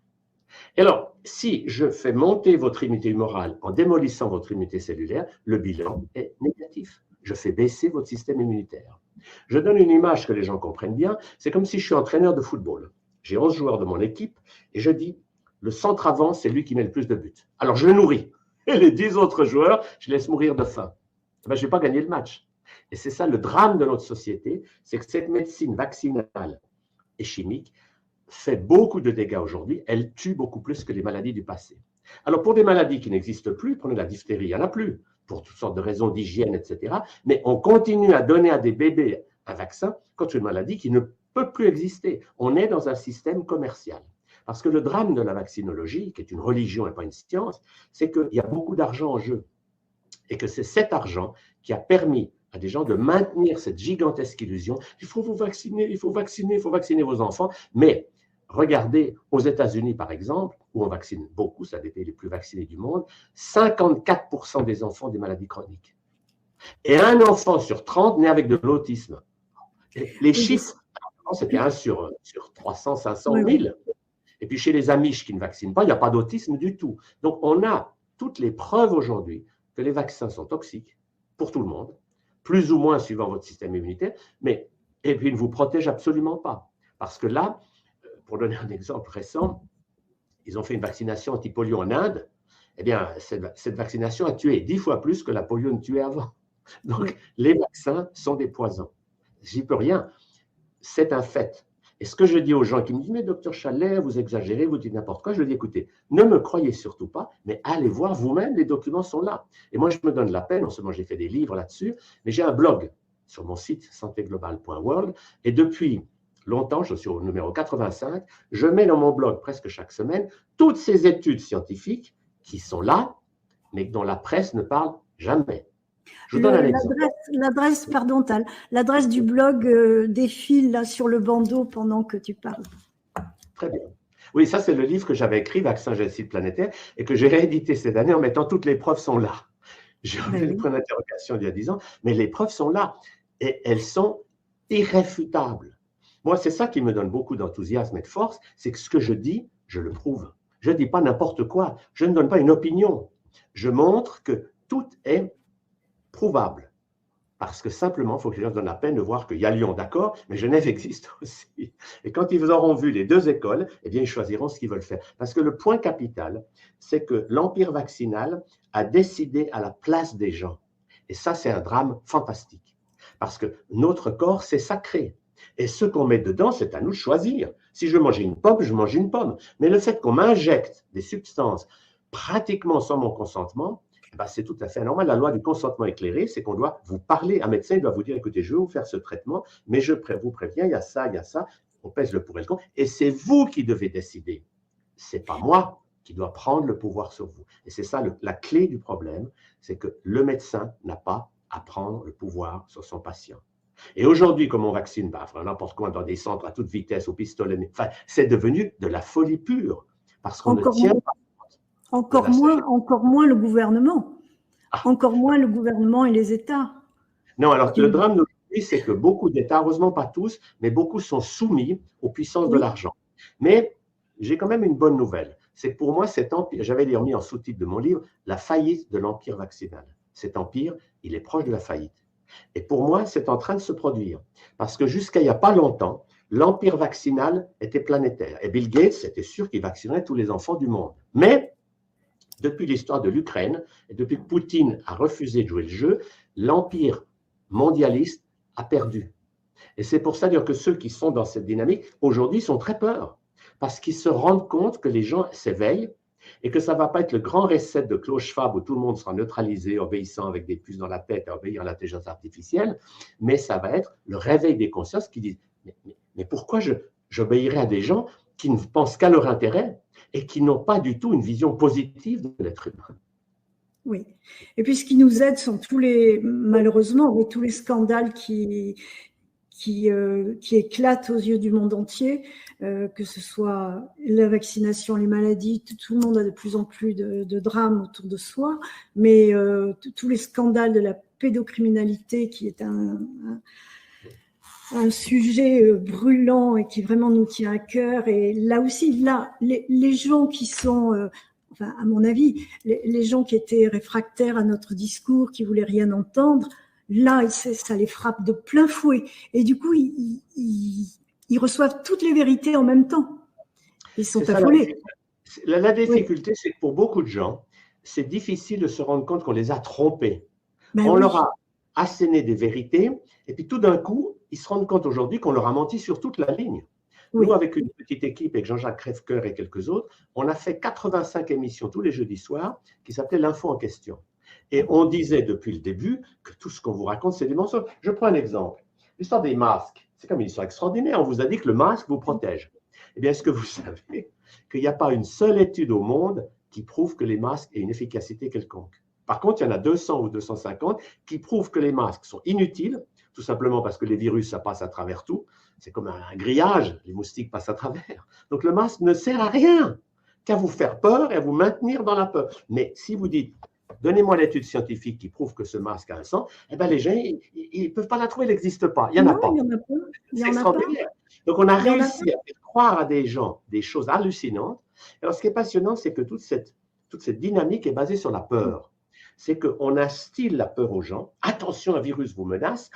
Et alors, si je fais monter votre immunité humorale en démolissant votre immunité cellulaire, le bilan est négatif. Je fais baisser votre système immunitaire. Je donne une image que les gens comprennent bien. C'est comme si je suis entraîneur de football. J'ai 11 joueurs de mon équipe et je dis, le centre avant, c'est lui qui met le plus de buts. Alors, je le nourris. Et les 10 autres joueurs, je les laisse mourir de faim. Ben, je ne vais pas gagner le match. Et c'est ça le drame de notre société, c'est que cette médecine vaccinale et chimique fait beaucoup de dégâts aujourd'hui. Elle tue beaucoup plus que les maladies du passé. Alors, pour des maladies qui n'existent plus, prenez la diphtérie, il n'y en a plus, pour toutes sortes de raisons d'hygiène, etc. Mais on continue à donner à des bébés un vaccin contre une maladie qui ne peut plus exister. On est dans un système commercial. Parce que le drame de la vaccinologie, qui est une religion et pas une science, c'est qu'il y a beaucoup d'argent en jeu. Et que c'est cet argent qui a permis à des gens de maintenir cette gigantesque illusion. Il faut vous vacciner, il faut vacciner vos enfants. Mais regardez, aux États-Unis, par exemple, où on vaccine beaucoup, c'est un des pays les plus vaccinés du monde, 54% des enfants ont des maladies chroniques. Et un enfant sur 30 naît avec de l'autisme. Les chiffres, c'était 1 sur 300, 500, 1000. Et puis chez les Amish qui ne vaccinent pas, il n'y a pas d'autisme du tout. Donc on a toutes les preuves aujourd'hui que les vaccins sont toxiques pour tout le monde, plus ou moins suivant votre système immunitaire, et puis ils ne vous protègent absolument pas. Parce que là, pour donner un exemple récent, ils ont fait une vaccination anti-polio en Inde. Eh bien, cette vaccination a tué 10 fois plus que la polio ne tuait avant. Donc, les vaccins sont des poisons. J'y peux rien. C'est un fait. Et ce que je dis aux gens qui me disent, mais docteur Chalet, vous exagérez, vous dites n'importe quoi, je leur dis, écoutez, ne me croyez surtout pas, mais allez voir vous-même, les documents sont là. Et moi, je me donne la peine, non seulement j'ai fait des livres là-dessus, mais j'ai un blog sur mon site santéglobale.world, et depuis longtemps, je suis au numéro 85, je mets dans mon blog presque chaque semaine toutes ces études scientifiques qui sont là, mais dont la presse ne parle Jamais. Je vous donne un exemple. L'adresse, pardon, l'adresse du blog défile là sur le bandeau pendant que tu parles. Très bien. Oui, ça c'est le livre que j'avais écrit, Vaccin génocide planétaire, et que j'ai réédité cette année en mettant toutes les preuves sont là. J'ai remis le point d'interrogation il y a 10 ans, mais les preuves sont là et elles sont irréfutables. Moi, c'est ça qui me donne beaucoup d'enthousiasme et de force, c'est que ce que je dis, je le prouve. Je ne dis pas n'importe quoi, je ne donne pas une opinion. Je montre que tout est prouvable. Parce que simplement, il faut que les gens se donnent la peine de voir qu'il y a Lyon, d'accord, mais Genève existe aussi. Et quand ils auront vu les deux écoles, eh bien, ils choisiront ce qu'ils veulent faire. Parce que le point capital, c'est que l'empire vaccinal a décidé à la place des gens. Et ça, c'est un drame fantastique. Parce que notre corps, c'est sacré. Et ce qu'on met dedans, c'est à nous de choisir. Si je veux manger une pomme, je mange une pomme. Mais le fait qu'on m'injecte des substances pratiquement sans mon consentement, ben, c'est tout à fait normal. La loi du consentement éclairé, c'est qu'on doit vous parler. Un médecin doit vous dire, écoutez, je vais vous faire ce traitement, mais je vous préviens, il y a ça, on pèse le pour et le contre, et c'est vous qui devez décider. Ce n'est pas moi qui dois prendre le pouvoir sur vous. Et c'est ça la clé du problème, c'est que le médecin n'a pas à prendre le pouvoir sur son patient. Et aujourd'hui, comme on vaccine n'importe quoi dans des centres à toute vitesse, au pistolet, enfin, c'est devenu de la folie pure, parce qu'on ne tient pas. Encore moins le gouvernement. Encore moins le gouvernement et les États. Non, alors le drame d'aujourd'hui, c'est que beaucoup d'États, heureusement pas tous, mais beaucoup sont soumis aux puissances de l'argent. Mais j'ai quand même une bonne nouvelle. C'est que pour moi, cet empire, j'avais remis en sous-titre de mon livre, la faillite de l'empire vaccinal. Cet empire, il est proche de la faillite. Et pour moi, c'est en train de se produire. Parce que jusqu'à il n'y a pas longtemps, l'empire vaccinal était planétaire. Et Bill Gates était sûr qu'il vaccinerait tous les enfants du monde. Mais depuis l'histoire de l'Ukraine, et depuis que Poutine a refusé de jouer le jeu, l'empire mondialiste a perdu. Et c'est pour ça dire que ceux qui sont dans cette dynamique, aujourd'hui, sont très peur, parce qu'ils se rendent compte que les gens s'éveillent et que ça ne va pas être le grand reset de Klaus Schwab où tout le monde sera neutralisé, obéissant avec des puces dans la tête, à obéir à l'intelligence artificielle, mais ça va être le réveil des consciences qui disent mais pourquoi j'obéirais à des gens qui ne pensent qu'à leur intérêt et qui n'ont pas du tout une vision positive de l'être humain. Oui. Et puis ce qui nous aide sont malheureusement, tous les scandales qui éclatent aux yeux du monde entier, que ce soit la vaccination, les maladies, tout le monde a de plus en plus de drames autour de soi, mais tous les scandales de la pédocriminalité qui est un sujet brûlant et qui vraiment nous tient à cœur. Et là aussi, les gens qui sont, enfin, à mon avis, les gens qui étaient réfractaires à notre discours, qui voulaient rien entendre, là, ça les frappe de plein fouet. Et du coup, ils reçoivent toutes les vérités en même temps. Ils sont affolés. La difficulté, c'est que pour beaucoup de gens, c'est difficile de se rendre compte qu'on les a trompés. On leur a asséné des vérités, et puis tout d'un coup, ils se rendent compte aujourd'hui qu'on leur a menti sur toute la ligne. Oui. Nous, avec une petite équipe, avec Jean-Jacques Crèvecoeur et quelques autres, on a fait 85 émissions tous les jeudis soirs qui s'appelaient l'Info en question. Et on disait depuis le début que tout ce qu'on vous raconte, c'est des mensonges. Je prends un exemple. L'histoire des masques, c'est comme une histoire extraordinaire. On vous a dit que le masque vous protège. Eh bien, est-ce que vous savez qu'il n'y a pas une seule étude au monde qui prouve que les masques aient une efficacité quelconque? Par contre, il y en a 200 ou 250 qui prouvent que les masques sont inutiles, tout simplement parce que les virus, ça passe à travers tout. C'est comme un grillage, les moustiques passent à travers. Donc le masque ne sert à rien qu'à vous faire peur et à vous maintenir dans la peur. Mais si vous dites, donnez-moi l'étude scientifique qui prouve que ce masque a un sens, eh bien les gens, ils ne peuvent pas la trouver, elle n'existe pas. Il n'y en a pas. C'est extraordinaire. Donc on a réussi à faire croire à des gens des choses hallucinantes. Alors ce qui est passionnant, c'est que toute cette dynamique est basée sur la peur. C'est qu'on instille la peur aux gens. Attention, un virus vous menace.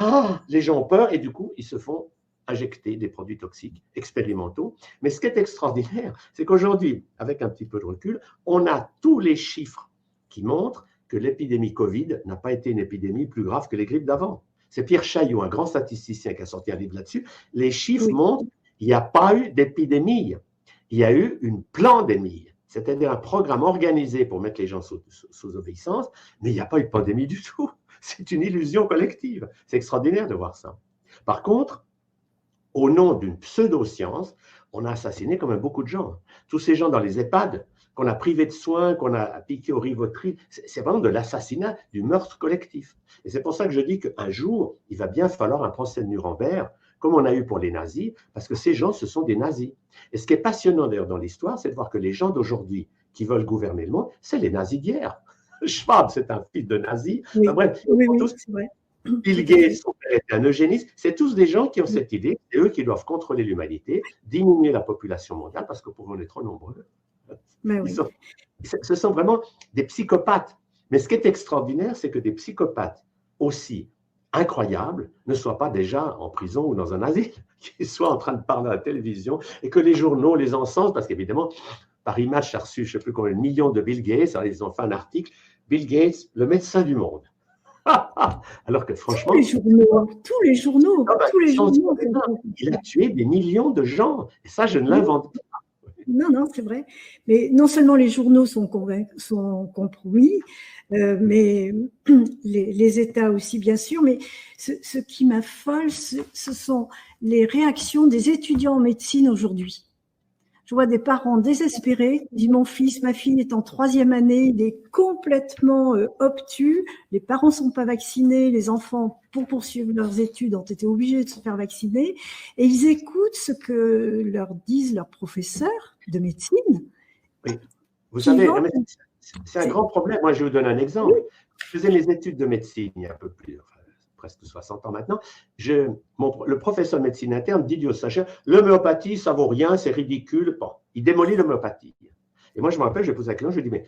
Les gens ont peur et du coup, ils se font injecter des produits toxiques expérimentaux. Mais ce qui est extraordinaire, c'est qu'aujourd'hui, avec un petit peu de recul, on a tous les chiffres qui montrent que l'épidémie Covid n'a pas été une épidémie plus grave que les grippes d'avant. C'est Pierre Chaillot, un grand statisticien qui a sorti un livre là-dessus. Les chiffres montrent qu'il n'y a pas eu d'épidémie. Il y a eu une pandémie. C'est-à-dire un programme organisé pour mettre les gens sous obéissance, mais il n'y a pas eu de pandémie du tout. C'est une illusion collective. C'est extraordinaire de voir ça. Par contre, au nom d'une pseudo-science, on a assassiné quand même beaucoup de gens. Tous ces gens dans les EHPAD, qu'on a privé de soins, qu'on a piqué au Rivotril. C'est vraiment de l'assassinat, du meurtre collectif. Et c'est pour ça que je dis qu'un jour, il va bien falloir un procès de Nuremberg, comme on a eu pour les nazis, parce que ces gens, ce sont des nazis. Et ce qui est passionnant d'ailleurs dans l'histoire, c'est de voir que les gens d'aujourd'hui qui veulent gouverner le monde, c'est les nazis d'hier. Schwab, c'est un fils de nazi. Oui, Enfin, bref, oui, tous, c'est vrai. Bill Gates, son père était un eugéniste. C'est tous des gens qui ont cette idée, c'est eux qui doivent contrôler l'humanité, diminuer la population mondiale, parce que pour nous, on est trop nombreux. Mais oui. Ce sont vraiment des psychopathes. Mais ce qui est extraordinaire, c'est que des psychopathes aussi incroyables ne soient pas déjà en prison ou dans un asile, qu'ils soient en train de parler à la télévision et que les journaux les encensent, parce qu'évidemment, Paris Match a reçu, je ne sais plus combien de millions de Bill Gates, alors ils ont fait un article, Bill Gates, le médecin du monde. Alors que franchement… Tous les journaux. Il a tué des millions de gens. Et ça, je ne l'invente pas. Non, c'est vrai. Mais non seulement les journaux sont compromis, mais les États aussi, bien sûr. Mais ce qui m'affole, ce sont les réactions des étudiants en médecine aujourd'hui. Je vois des parents désespérés qui disent « Mon fils, ma fille est en 3e année, il est complètement obtus, les parents ne sont pas vaccinés, les enfants, pour poursuivre leurs études, ont été obligés de se faire vacciner. » Et ils écoutent ce que leur disent leurs professeurs de médecine. Oui. Vous savez, c'est un grand problème. Moi, je vais vous donner un exemple. Je faisais mes études de médecine il y a un peu plus… presque 60 ans maintenant, le professeur de médecine interne, Didier Sacher, l'homéopathie, ça vaut rien, c'est ridicule. Bon, il démolit l'homéopathie. Et moi, je me rappelle, je pose la question, je lui dis, mais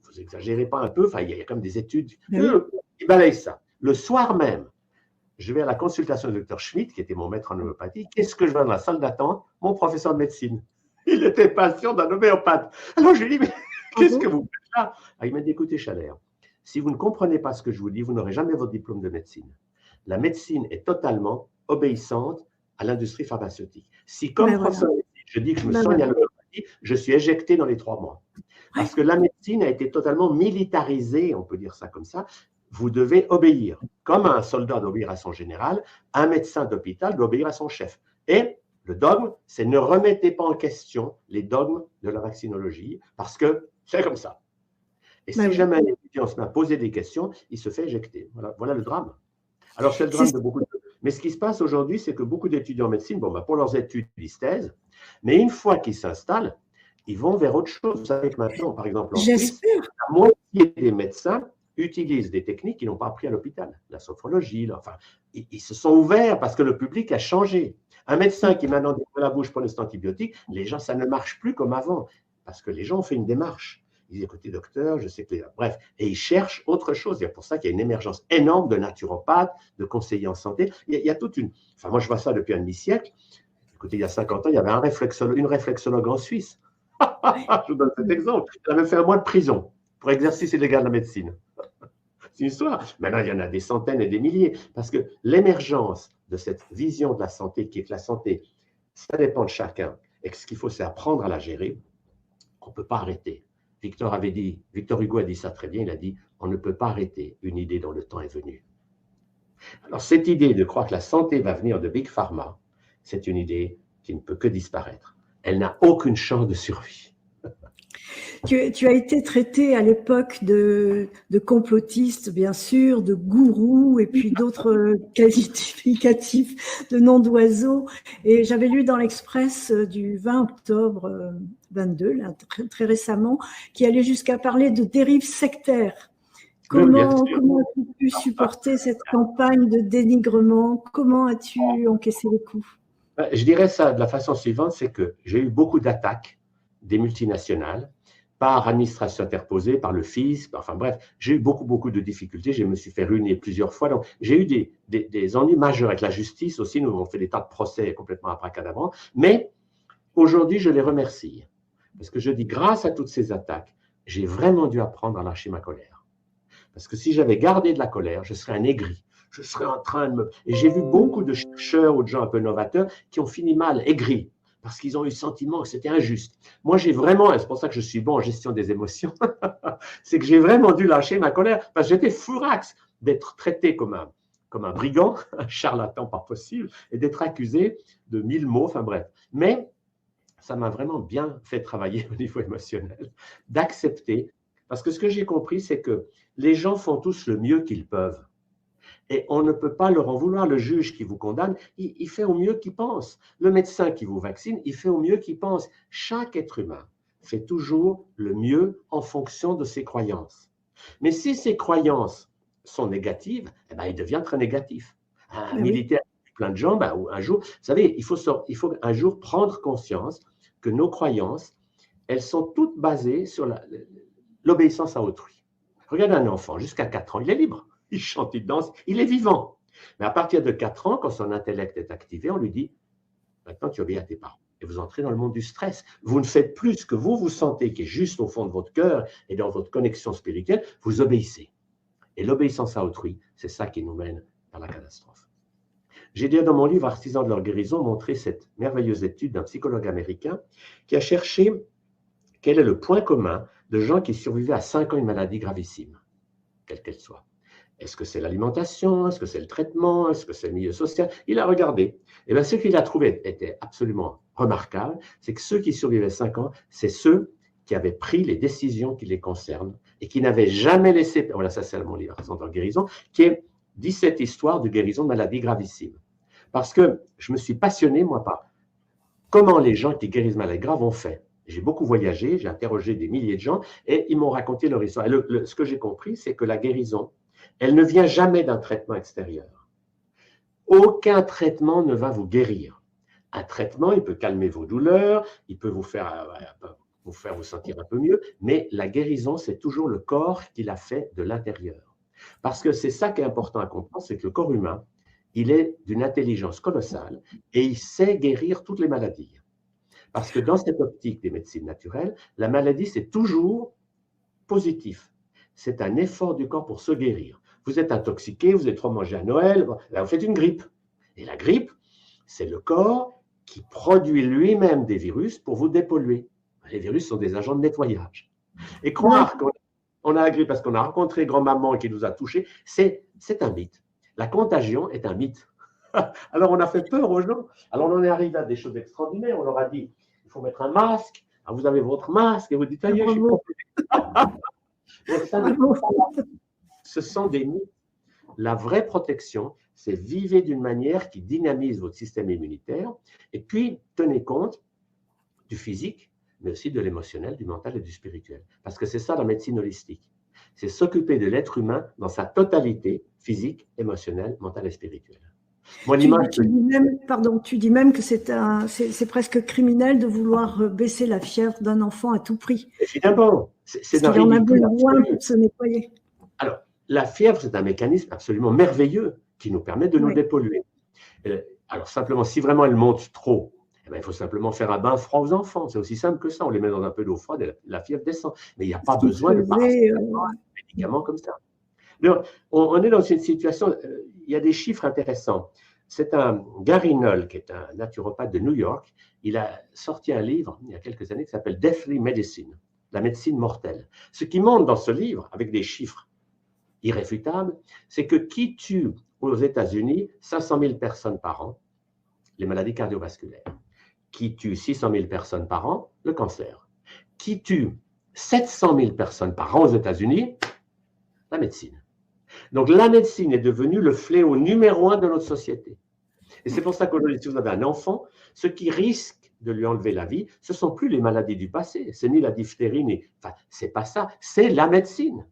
vous exagérez pas un peu, enfin, il y a quand même des études. Il balaye ça. Le soir même, je vais à la consultation du docteur Schmitt, qui était mon maître en homéopathie. Qu'est-ce que je vois dans la salle d'attente? Mon professeur de médecine. Il était patient d'un homéopathe. Alors, je lui dis, mais qu'est-ce que vous faites là? Il m'a dit, écoutez, Chalère, si vous ne comprenez pas ce que je vous dis, vous n'aurez jamais votre diplôme de médecine. La médecine est totalement obéissante à l'industrie pharmaceutique. Si, comme professeur de médecine, je dis que je me soigne à l'homéopathie, je suis éjecté dans les 3 mois. Parce que la médecine a été totalement militarisée, on peut dire ça comme ça. Vous devez obéir. Comme un soldat doit obéir à son général, un médecin d'hôpital doit obéir à son chef. Et le dogme, c'est ne remettez pas en question les dogmes de la vaccinologie, parce que c'est comme ça. Et si jamais un étudiant se met à poser des questions, il se fait éjecter. Voilà le drame. Alors, c'est le drame de beaucoup de… Mais ce qui se passe aujourd'hui, c'est que beaucoup d'étudiants en médecine, pour leurs études, ils se taisent, mais une fois qu'ils s'installent, ils vont vers autre chose. Vous savez que maintenant, par exemple, en Suisse, la moitié des médecins utilisent des techniques qu'ils n'ont pas appris à l'hôpital. La sophrologie, enfin, ils se sont ouverts parce que le public a changé. Un médecin qui maintenant dit la bouche pour les antibiotiques, les gens, ça ne marche plus comme avant, parce que les gens ont fait une démarche. Ils disent, écoutez, docteur, je sais que… Bref, et ils cherchent autre chose. C'est pour ça qu'il y a une émergence énorme de naturopathes, de conseillers en santé. Il y a toute une… Enfin, moi, je vois ça depuis un demi-siècle. Écoutez, il y a 50 ans, il y avait une réflexologue en Suisse. Je vous donne cet exemple. Elle avait fait 1 mois de prison pour exercice illégal de la médecine. C'est une histoire. Maintenant, il y en a des centaines et des milliers. Parce que l'émergence de cette vision de la santé, qui est que la santé, ça dépend de chacun. Et que ce qu'il faut, c'est apprendre à la gérer. On ne peut pas arrêter. Victor Hugo a dit ça très bien, il a dit « On ne peut pas arrêter une idée dont le temps est venu ». Alors, cette idée de croire que la santé va venir de Big Pharma, c'est une idée qui ne peut que disparaître. Elle n'a aucune chance de survie. Tu as été traité à l'époque de complotiste, bien sûr, de gourou, et puis d'autres qualificatifs de nom d'oiseau. Et j'avais lu dans l'Express du 20 octobre 22, là, très récemment, qui allait jusqu'à parler de dérive sectaire. Comment as-tu pu supporter cette campagne de dénigrement? Comment as-tu encaissé les coups? Je dirais ça de la façon suivante, c'est que j'ai eu beaucoup d'attaques des multinationales, par administration interposée, par le fisc, enfin bref, j'ai eu beaucoup de difficultés, je me suis fait ruiner plusieurs fois, donc j'ai eu des ennuis majeurs avec la justice aussi, nous avons fait des tas de procès complètement abracadabrants, mais aujourd'hui je les remercie, parce que je dis grâce à toutes ces attaques, j'ai vraiment dû apprendre à lâcher ma colère, parce que si j'avais gardé de la colère, je serais un aigri, je serais en train de me… Et j'ai vu beaucoup de chercheurs ou de gens un peu novateurs qui ont fini mal, aigris, parce qu'ils ont eu le sentiment que c'était injuste. Moi, j'ai vraiment, et c'est pour ça que je suis bon en gestion des émotions, c'est que j'ai vraiment dû lâcher ma colère, parce que j'étais fourax d'être traité comme un brigand, un charlatan pas possible, et d'être accusé de 1000 mots, enfin bref. Mais ça m'a vraiment bien fait travailler au niveau émotionnel, d'accepter. Parce que ce que j'ai compris, c'est que les gens font tous le mieux qu'ils peuvent. Et on ne peut pas leur en vouloir. Le juge qui vous condamne, il fait au mieux qu'il pense. Le médecin qui vous vaccine, il fait au mieux qu'il pense. Chaque être humain fait toujours le mieux en fonction de ses croyances. Mais si ses croyances sont négatives, eh ben, il devient très négatif. Un militaire qui tue plein de gens, ben, un jour, vous savez, il faut un jour prendre conscience que nos croyances, elles sont toutes basées sur l'obéissance à autrui. Regardez un enfant, jusqu'à 4 ans, il est libre. Il chante, il danse, il est vivant. Mais à partir de 4 ans, quand son intellect est activé, on lui dit « Maintenant, tu obéis à tes parents. » Et vous entrez dans le monde du stress. Vous ne faites plus ce que vous sentez qui est juste au fond de votre cœur et dans votre connexion spirituelle, vous obéissez. Et l'obéissance à autrui, c'est ça qui nous mène vers la catastrophe. J'ai dit dans mon livre « Artisans de leur guérison » montré cette merveilleuse étude d'un psychologue américain qui a cherché quel est le point commun de gens qui survivaient à 5 ans une maladie gravissime, quelle qu'elle soit. Est-ce que c'est l'alimentation? Est-ce que c'est le traitement? Est-ce que c'est le milieu social? Il a regardé. Et bien, ce qu'il a trouvé était absolument remarquable, c'est que ceux qui survivaient 5 ans, c'est ceux qui avaient pris les décisions qui les concernent et qui n'avaient jamais laissé… Voilà, ça c'est mon livre, Artisans de leur guérison, qui est 17 histoires de guérison de maladies gravissimes. Parce que je me suis passionné, moi, par comment les gens qui guérissent maladies graves ont fait. J'ai beaucoup voyagé, j'ai interrogé des milliers de gens et ils m'ont raconté leur histoire. Et ce que j'ai compris, c'est que la guérison, elle ne vient jamais d'un traitement extérieur. Aucun traitement ne va vous guérir. Un traitement, il peut calmer vos douleurs, il peut vous faire vous sentir un peu mieux, mais la guérison, c'est toujours le corps qui l'a fait de l'intérieur. Parce que c'est ça qui est important à comprendre, c'est que le corps humain, il est d'une intelligence colossale et il sait guérir toutes les maladies. Parce que dans cette optique des médecines naturelles, la maladie, c'est toujours positif. C'est un effort du corps pour se guérir. Vous êtes intoxiqué, vous êtes trop mangé à Noël, là vous faites une grippe. Et la grippe, c'est le corps qui produit lui-même des virus pour vous dépolluer. Les virus sont des agents de nettoyage. Et croire qu'on a la grippe parce qu'on a rencontré grand-maman qui nous a touchés, c'est un mythe. La contagion est un mythe. Alors on a fait peur aux gens. Alors on en est arrivé à des choses extraordinaires. On leur a dit, il faut mettre un masque. Alors, vous avez votre masque et vous dites, je suis protégé. Ce sont des mythes. La vraie protection, c'est vivre d'une manière qui dynamise votre système immunitaire et puis tenez compte du physique, mais aussi de l'émotionnel, du mental et du spirituel. Parce que c'est ça la médecine holistique. C'est s'occuper de l'être humain dans sa totalité, physique, émotionnelle, mentale et spirituelle. Tu dis même que c'est presque criminel de vouloir baisser la fièvre d'un enfant à tout prix. Évidemment. Il en a besoin pour se nettoyer. Alors, la fièvre, c'est un mécanisme absolument merveilleux qui nous permet de nous dépolluer. Alors, simplement, si vraiment elle monte trop, il faut simplement faire un bain froid aux enfants. C'est aussi simple que ça. On les met dans un peu d'eau froide et la fièvre descend. Mais il n'y a pas besoin de médicaments comme ça. Donc, on est dans une situation, il y a des chiffres intéressants. C'est un Gary Null, qui est un naturopathe de New York. Il a sorti un livre il y a quelques années qui s'appelle Deathly Medicine, la médecine mortelle. Ce qui montre dans ce livre, avec des chiffres irréfutables, c'est que qui tue aux États-Unis 500 000 personnes par an, les maladies cardiovasculaires, qui tue 600 000 personnes par an, le cancer, qui tue 700 000 personnes par an aux États-Unis, la médecine. Donc la médecine est devenue le fléau numéro 1 de notre société. Et c'est pour ça qu'aujourd'hui, si vous avez un enfant, ce qui risque de lui enlever la vie, ce ne sont plus les maladies du passé, c'est ni la diphtérie, c'est pas ça, c'est la médecine.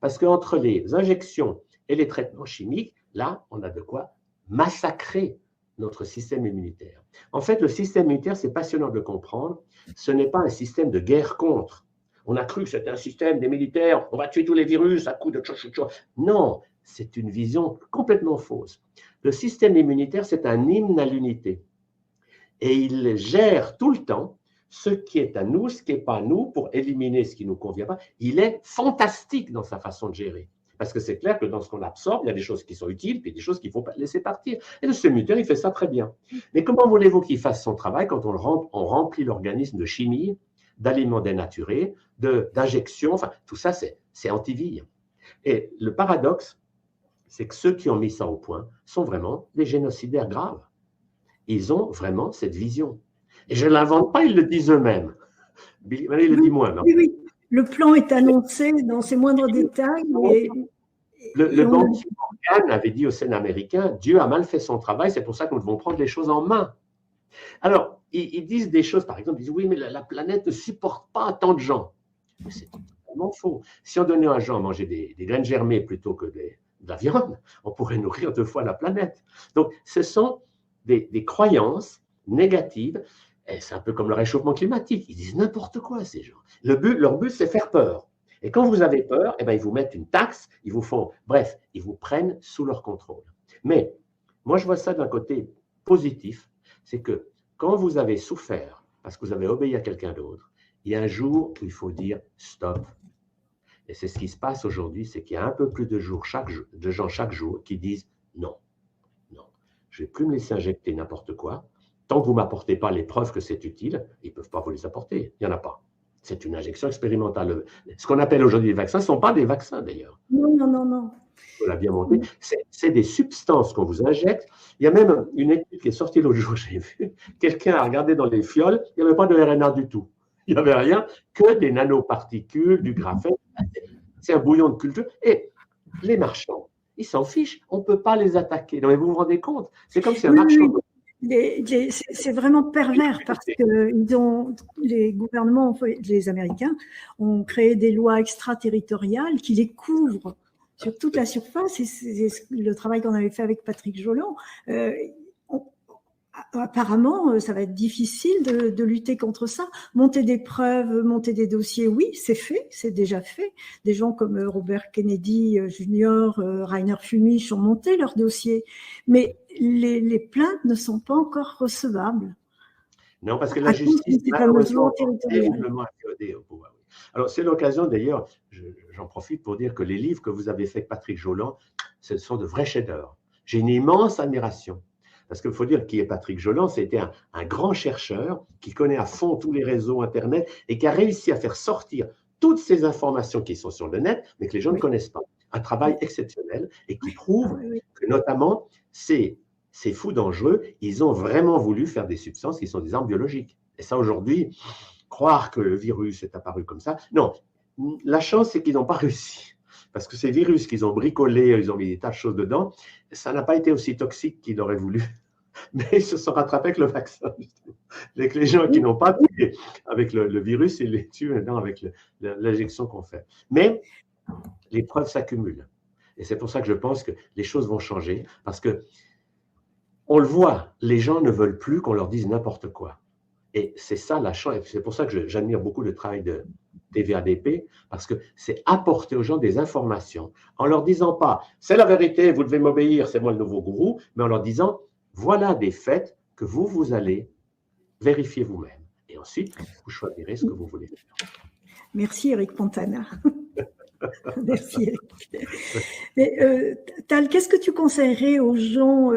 Parce qu'entre les injections et les traitements chimiques, là, on a de quoi massacrer notre système immunitaire. En fait, le système immunitaire, c'est passionnant de comprendre, ce n'est pas un système de guerre contre. On a cru que c'était un système des militaires, on va tuer tous les virus à coups de tchou-tchou-tchou. Non, c'est une vision complètement fausse. Le système immunitaire, c'est un hymne à l'unité. Et il gère tout le temps ce qui est à nous, ce qui n'est pas à nous, pour éliminer ce qui ne nous convient pas. Il est fantastique dans sa façon de gérer. Parce que c'est clair que dans ce qu'on absorbe, il y a des choses qui sont utiles, puis des choses qu'il faut laisser partir. Et le système immunitaire, il fait ça très bien. Mais comment voulez-vous qu'il fasse son travail quand on remplit l'organisme de chimie, d'aliments dénaturés, d'injections, enfin, tout ça, c'est anti-vie. Et le paradoxe, c'est que ceux qui ont mis ça au point sont vraiment des génocidaires graves. Ils ont vraiment cette vision. Et je ne l'invente pas, ils le disent eux-mêmes. Il le dit moins. Non. Oui, oui. Le plan est annoncé dans ses moindres détails. Le banquier Morgan avait dit au Sénat américain, Dieu a mal fait son travail, c'est pour ça que nous devons prendre les choses en main. Alors, ils disent des choses, par exemple, ils disent, oui, mais la planète ne supporte pas tant de gens. C'est totalement faux. Si on donnait aux gens à manger des graines germées plutôt que de la viande, on pourrait nourrir 2 fois la planète. Donc, ce sont des croyances négatives. Et c'est un peu comme le réchauffement climatique. Ils disent n'importe quoi, ces gens. Leur but, c'est faire peur. Et quand vous avez peur, eh ben, ils vous mettent une taxe, ils vous prennent sous leur contrôle. Mais moi, je vois ça d'un côté positif, c'est que quand vous avez souffert parce que vous avez obéi à quelqu'un d'autre, il y a un jour où il faut dire stop. Et c'est ce qui se passe aujourd'hui, c'est qu'il y a un peu plus de gens chaque jour qui disent non, je ne vais plus me laisser injecter n'importe quoi. Tant que vous ne m'apportez pas les preuves que c'est utile, ils ne peuvent pas vous les apporter. Il n'y en a pas. C'est une injection expérimentale. Ce qu'on appelle aujourd'hui des vaccins ne sont pas des vaccins d'ailleurs. Non. On l'a bien monté. C'est des substances qu'on vous injecte. Il y a même une étude qui est sortie l'autre jour, j'ai vu. Quelqu'un a regardé dans les fioles, il n'y avait pas de RNA du tout. Il n'y avait rien que des nanoparticules, du graphène. C'est un bouillon de culture. Et les marchands, ils s'en fichent. On ne peut pas les attaquer. Non, mais vous vous rendez compte? C'est comme si un marchand… C'est vraiment pervers parce que les gouvernements, les Américains, ont créé des lois extraterritoriales qui les couvrent sur toute la surface. Et c'est le travail qu'on avait fait avec Patrick Jolland. Apparemment, ça va être difficile de lutter contre ça. Monter des preuves, monter des dossiers, oui, c'est fait, c'est déjà fait. Des gens comme Robert Kennedy Jr., Rainer Fuchs ont monté leurs dossiers. Mais les plaintes ne sont pas encore recevables. Non, parce que la justice est terriblement accordée au pouvoir. Alors, c'est l'occasion, d'ailleurs, j'en profite pour dire que les livres que vous avez faits avec Patrick Jolland, ce sont de vrais chefs-d'œuvre. J'ai une immense admiration. Parce qu'il faut dire qui est Patrick Jolland, c'était un grand chercheur qui connaît à fond tous les réseaux Internet et qui a réussi à faire sortir toutes ces informations qui sont sur le net, mais que les gens ne connaissent pas. Un travail exceptionnel et qui prouve que notamment ces fous dangereux, ils ont vraiment voulu faire des substances qui sont des armes biologiques. Et ça, aujourd'hui, croire que le virus est apparu comme ça, non. La chance, c'est qu'ils n'ont pas réussi. Parce que ces virus qu'ils ont bricolés, ils ont mis des tas de choses dedans, ça n'a pas été aussi toxique qu'ils auraient voulu. Mais ils se sont rattrapés avec le vaccin. Avec les gens qui n'ont pas tué avec le virus, ils les tuent maintenant avec l'injection qu'on fait. Mais les preuves s'accumulent. Et c'est pour ça que je pense que les choses vont changer. Parce que on le voit, les gens ne veulent plus qu'on leur dise n'importe quoi. Et c'est ça la chance. C'est pour ça que j'admire beaucoup le travail de TVADP, parce que c'est apporter aux gens des informations en leur disant pas « c'est la vérité, vous devez m'obéir, c'est moi le nouveau gourou », mais en leur disant « voilà des faits que vous allez vérifier vous-même. » Et ensuite, vous choisirez ce que vous voulez faire. Merci Eric Fontana. Merci Eric. Mais, Tal, qu'est-ce que tu conseillerais aux gens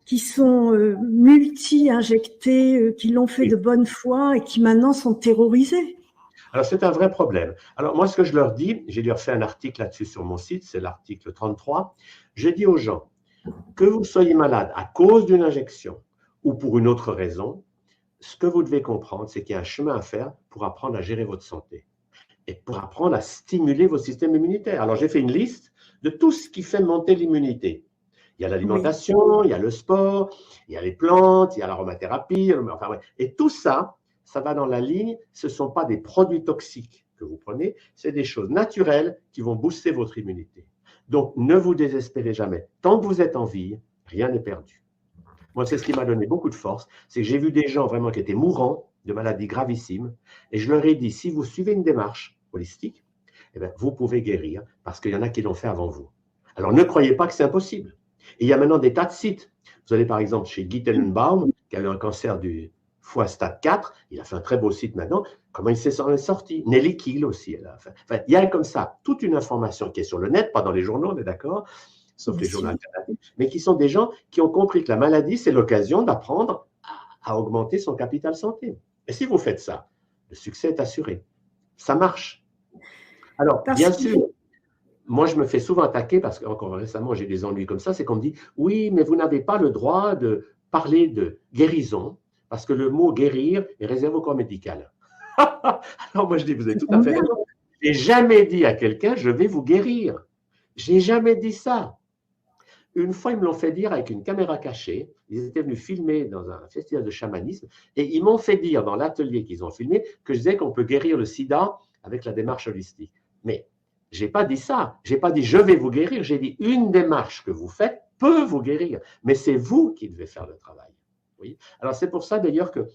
qui sont multi-injectés, qui l'ont fait de bonne foi et qui maintenant sont terrorisés? Alors, c'est un vrai problème. Alors, moi, ce que je leur dis, j'ai dû refaire un article là-dessus sur mon site, c'est l'article 33. Je dis aux gens, que vous soyez malade à cause d'une injection ou pour une autre raison, ce que vous devez comprendre, c'est qu'il y a un chemin à faire pour apprendre à gérer votre santé et pour apprendre à stimuler vos systèmes immunitaires. Alors, j'ai fait une liste de tout ce qui fait monter l'immunité. Il y a l'alimentation, il y a le sport, il y a les plantes, il y a l'aromathérapie, enfin, ouais. Et tout ça, ça va dans la ligne, ce ne sont pas des produits toxiques que vous prenez, c'est des choses naturelles qui vont booster votre immunité. Donc, ne vous désespérez jamais. Tant que vous êtes en vie, rien n'est perdu. Moi, c'est ce qui m'a donné beaucoup de force, c'est que j'ai vu des gens vraiment qui étaient mourants de maladies gravissimes, et je leur ai dit, si vous suivez une démarche holistique, eh bien, vous pouvez guérir, parce qu'il y en a qui l'ont fait avant vous. Alors, ne croyez pas que c'est impossible. Et il y a maintenant des tas de sites. Vous allez par exemple chez Guy Tenenbaum, qui avait un cancer du foie stade 4, il a fait un très beau site maintenant, comment il s'est sorti. Nelly Kiel aussi, elle a fait. Enfin, il y a comme ça toute une information qui est sur le net, pas dans les journaux, on est d'accord, sauf les journaux alternatifs, mais qui sont des gens qui ont compris que la maladie, c'est l'occasion d'apprendre à augmenter son capital santé. Et si vous faites ça, le succès est assuré. Ça marche. Alors, bien sûr, moi, je me fais souvent attaquer parce qu'encore récemment, j'ai des ennuis comme ça, c'est qu'on me dit « Oui, mais vous n'avez pas le droit de parler de guérison parce que le mot guérir est réservé au corps médical. Alors moi je dis, vous avez tout à fait raison. Je n'ai jamais dit à quelqu'un, je vais vous guérir. Je n'ai jamais dit ça. Une fois, ils me l'ont fait dire avec une caméra cachée. Ils étaient venus filmer dans un festival de chamanisme et ils m'ont fait dire dans l'atelier qu'ils ont filmé que je disais qu'on peut guérir le sida avec la démarche holistique. Mais je n'ai pas dit ça. Je n'ai pas dit je vais vous guérir. J'ai dit une démarche que vous faites peut vous guérir. Mais c'est vous qui devez faire le travail. Oui. Alors c'est pour ça d'ailleurs que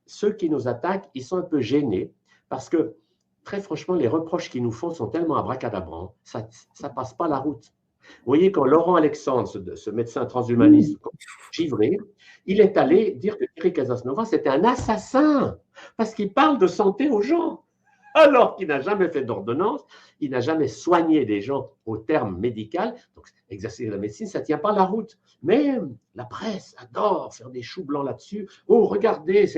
ceux qui nous attaquent, ils sont un peu gênés parce que très franchement, les reproches qu'ils nous font sont tellement abracadabrants, ça ne passe pas la route. Vous voyez, quand Laurent Alexandre, ce médecin transhumaniste givré, il est allé dire que Thierry Casasnova, c'était un assassin, parce qu'il parle de santé aux gens, alors qu'il n'a jamais fait d'ordonnance, il n'a jamais soigné des gens au terme médical. Donc, exercer la médecine, ça ne tient pas la route. Mais la presse adore faire des choux blancs là-dessus. Oh, regardez,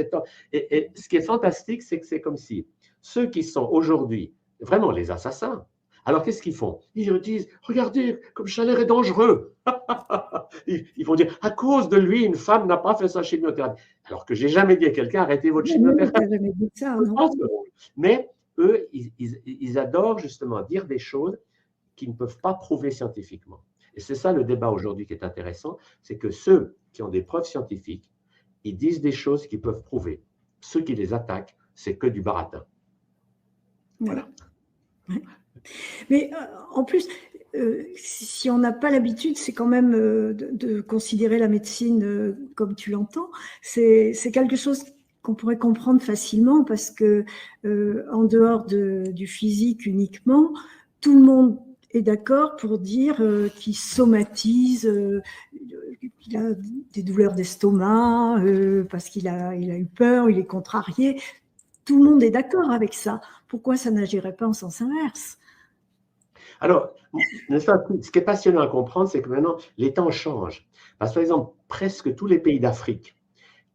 et ce qui est fantastique, c'est que c'est comme si ceux qui sont aujourd'hui vraiment les assassins, alors, qu'est-ce qu'ils font? Ils disent, regardez, comme Chalère est dangereux. Ils vont dire, à cause de lui, une femme n'a pas fait sa chimiothérapie. Alors que je n'ai jamais dit à quelqu'un, arrêtez votre chimiothérapie. Jamais dit ça, non. Mais eux, ils adorent justement dire des choses qu'ils ne peuvent pas prouver scientifiquement. Et c'est ça le débat aujourd'hui qui est intéressant, c'est que ceux qui ont des preuves scientifiques, ils disent des choses qu'ils peuvent prouver. Ceux qui les attaquent, c'est que du baratin. Voilà. Ouais. Mais en plus, si on n'a pas l'habitude, c'est quand même de considérer la médecine comme tu l'entends, c'est quelque chose qu'on pourrait comprendre facilement parce que en dehors du physique uniquement, tout le monde est d'accord pour dire qu'il somatise, qu'il a des douleurs d'estomac, parce qu'il a eu peur, il est contrarié. Tout le monde est d'accord avec ça. Pourquoi ça n'agirait pas en sens inverse? Alors, ce qui est passionnant à comprendre, c'est que maintenant, les temps changent. Parce que, par exemple, presque tous les pays d'Afrique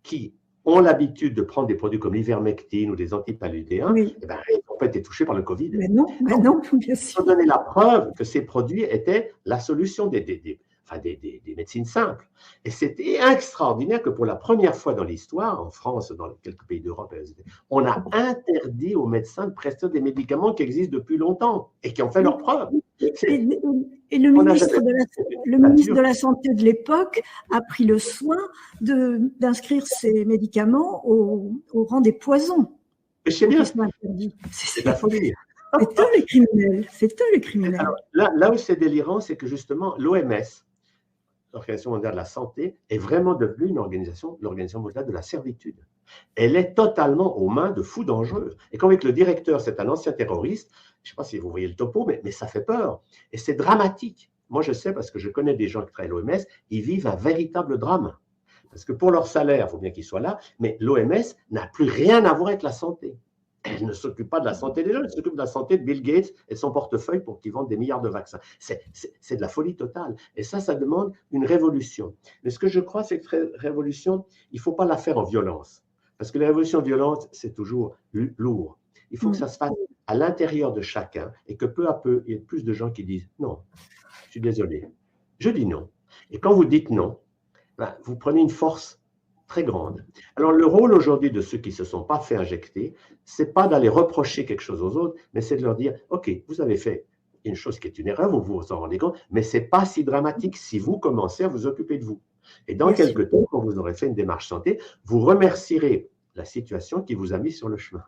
qui ont l'habitude de prendre des produits comme l'ivermectine ou des antipaludéens, oui. Eh ben, ils n'ont pas été touchés par le Covid. Mais non, bien sûr. Ils ont donné la preuve que ces produits étaient la solution des médecines simples. Et c'était extraordinaire que pour la première fois dans l'histoire, en France, dans quelques pays d'Europe, on a interdit aux médecins de prescrire des médicaments qui existent depuis longtemps et qui ont fait leurs preuves. Et le ministre de la Santé de l'époque a pris le soin d'inscrire ces médicaments au rang des poisons. C'est bien. C'est de la folie. C'est eux les criminels. C'est eux les criminels. Alors, là où c'est délirant, c'est que justement, l'OMS, l'Organisation mondiale de la santé, est vraiment devenue l'Organisation mondiale de la servitude. Elle est totalement aux mains de fous dangereux. Et quand avec le directeur, c'est un ancien terroriste, je ne sais pas si vous voyez le topo, mais ça fait peur. Et c'est dramatique. Moi, je sais parce que je connais des gens qui travaillent à l'OMS, ils vivent un véritable drame. Parce que pour leur salaire, il faut bien qu'ils soient là, mais l'OMS n'a plus rien à voir avec la santé. Elle ne s'occupe pas de la santé des gens, elle s'occupe de la santé de Bill Gates et de son portefeuille pour qu'il vende des milliards de vaccins. C'est de la folie totale. Et ça demande une révolution. Mais ce que je crois, c'est que cette révolution, il ne faut pas la faire en violence. Parce que les révolutions violentes, c'est toujours lourd. Il faut que ça se fasse à l'intérieur de chacun et que peu à peu, il y ait plus de gens qui disent « Non, je suis désolé, je dis non ». Et quand vous dites non, ben, vous prenez une force très grande. Alors, le rôle aujourd'hui de ceux qui ne se sont pas fait injecter, ce n'est pas d'aller reprocher quelque chose aux autres, mais c'est de leur dire, OK, vous avez fait une chose qui est une erreur, vous vous en rendez compte, mais ce n'est pas si dramatique si vous commencez à vous occuper de vous. Et dans quelques temps, quand vous aurez fait une démarche santé, vous remercierez la situation qui vous a mis sur le chemin.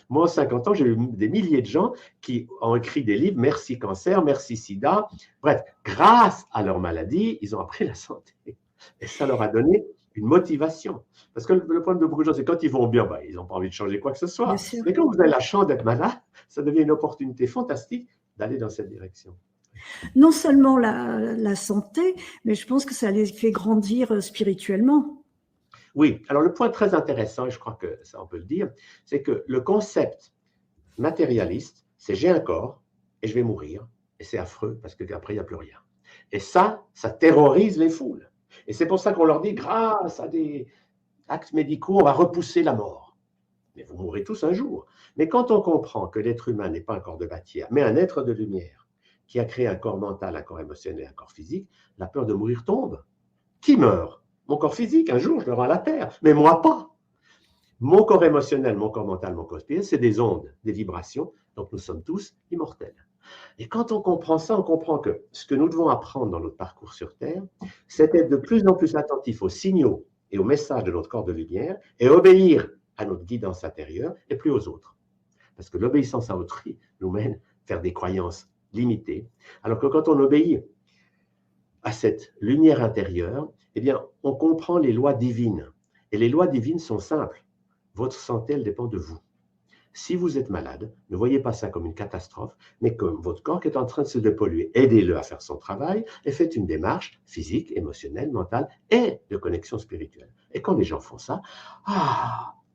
Moi, en 50 ans, j'ai eu des milliers de gens qui ont écrit des livres, merci cancer, merci sida. Bref, grâce à leur maladie, ils ont appris la santé. Et ça leur a donné une motivation. Parce que le problème de beaucoup de gens, c'est quand ils vont bien, ben, ils n'ont pas envie de changer quoi que ce soit. Mais quand vous avez la chance d'être malade, ça devient une opportunité fantastique d'aller dans cette direction. Non seulement la santé, mais je pense que ça les fait grandir spirituellement. Oui, alors le point très intéressant, et je crois que ça on peut le dire, c'est que le concept matérialiste, c'est j'ai un corps et je vais mourir, et c'est affreux parce qu'après il n'y a plus rien. Et ça terrorise les foules. Et c'est pour ça qu'on leur dit, grâce à des actes médicaux, on va repousser la mort. Mais vous mourrez tous un jour. Mais quand on comprend que l'être humain n'est pas un corps de matière, mais un être de lumière, qui a créé un corps mental, un corps émotionnel, un corps physique, la peur de mourir tombe. Qui meurt? Mon corps physique, un jour, je le rends à la terre, mais moi pas. Mon corps émotionnel, mon corps mental, mon corps spirituel, c'est des ondes, des vibrations, donc nous sommes tous immortels. Et quand on comprend ça, on comprend que ce que nous devons apprendre dans notre parcours sur Terre, c'est d'être de plus en plus attentif aux signaux et aux messages de notre corps de lumière et obéir à notre guidance intérieure et plus aux autres. Parce que l'obéissance à autrui nous mène vers des croyances limitées, alors que quand on obéit à cette lumière intérieure, eh bien, on comprend les lois divines. Et les lois divines sont simples. Votre santé, elle dépend de vous. Si vous êtes malade, ne voyez pas ça comme une catastrophe, mais comme votre corps qui est en train de se dépolluer. Aidez-le à faire son travail et faites une démarche physique, émotionnelle, mentale et de connexion spirituelle. Et quand les gens font ça,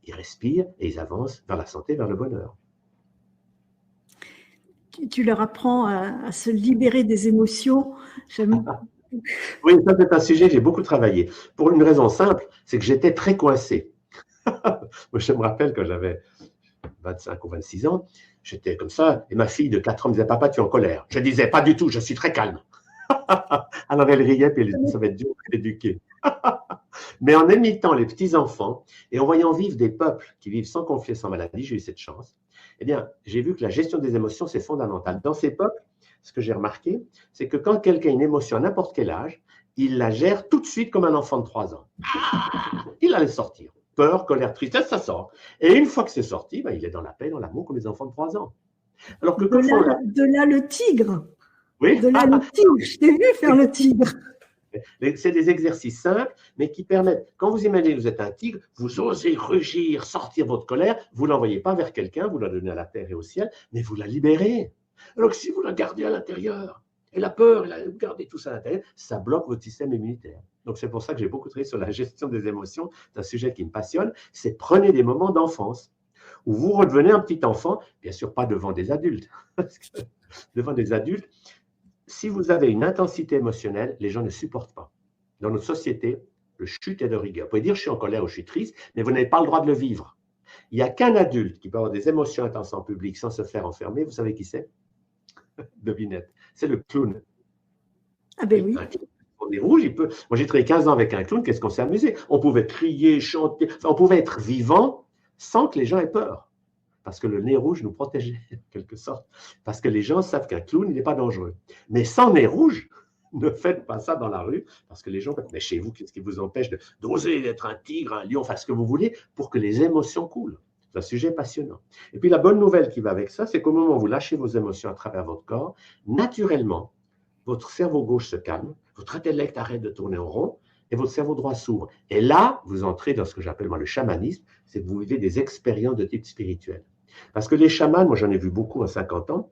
ils respirent et ils avancent vers la santé, vers le bonheur. Tu leur apprends à se libérer des émotions. Oui, ça c'est un sujet que j'ai beaucoup travaillé. Pour une raison simple, c'est que j'étais très coincé. Moi, je me rappelle quand j'avais 25 ou 26 ans, j'étais comme ça, et ma fille de 4 ans me disait « Papa, tu es en colère ». Je disais « Pas du tout, je suis très calme ». Alors elle riait, puis elle disait « Ça va être dur d'éduquer ». Mais en imitant les petits-enfants et en voyant vivre des peuples qui vivent sans conflit, sans maladie, j'ai eu cette chance, eh bien, j'ai vu que la gestion des émotions, c'est fondamental. Dans ces peuples, ce que j'ai remarqué, c'est que quand quelqu'un a une émotion à n'importe quel âge, il la gère tout de suite comme un enfant de 3 ans. Il la laisse sortir. Peur, colère, tristesse, ça sort. Et une fois que c'est sorti, il est dans la paix, dans l'amour, comme les enfants de 3 ans. Alors que de là le tigre. Oui. De là le tigre. Je t'ai vu faire le tigre. C'est des exercices simples, mais qui permettent, quand vous imaginez que vous êtes un tigre, vous osez rugir, sortir votre colère, vous ne l'envoyez pas vers quelqu'un, vous la donnez à la terre et au ciel, mais vous la libérez. Alors que si vous la gardez à l'intérieur, et la peur, vous gardez tout ça à l'intérieur, ça bloque votre système immunitaire. Donc c'est pour ça que j'ai beaucoup travaillé sur la gestion des émotions, c'est un sujet qui me passionne, c'est prenez des moments d'enfance, où vous redevenez un petit enfant, bien sûr pas devant des adultes, parce que devant des adultes, si vous avez une intensité émotionnelle, les gens ne supportent pas. Dans notre société, le chute est de rigueur. Vous pouvez dire je suis en colère ou je suis triste, mais vous n'avez pas le droit de le vivre. Il n'y a qu'un adulte qui peut avoir des émotions intenses en public sans se faire enfermer. Vous savez qui c'est? Devinette. C'est le clown. Ah ben oui. On est rouge, il peut. Moi, j'ai travaillé 15 ans avec un clown, qu'est-ce qu'on s'est amusé? On pouvait crier, chanter, enfin, on pouvait être vivant sans que les gens aient peur. Parce que le nez rouge nous protégeait, en quelque sorte. Parce que les gens savent qu'un clown, il n'est pas dangereux. Mais sans nez rouge, ne faites pas ça dans la rue, parce que les gens, mais chez vous, qu'est-ce qui vous empêche d'oser d'être un tigre, un lion, enfin ce que vous voulez, pour que les émotions coulent. C'est un sujet passionnant. Et puis la bonne nouvelle qui va avec ça, c'est qu'au moment où vous lâchez vos émotions à travers votre corps, naturellement, votre cerveau gauche se calme, votre intellect arrête de tourner en rond, et votre cerveau droit s'ouvre. Et là, vous entrez dans ce que j'appelle moi le chamanisme, c'est que vous vivez des expériences de type spirituel. Parce que les chamans, moi j'en ai vu beaucoup à 50 ans,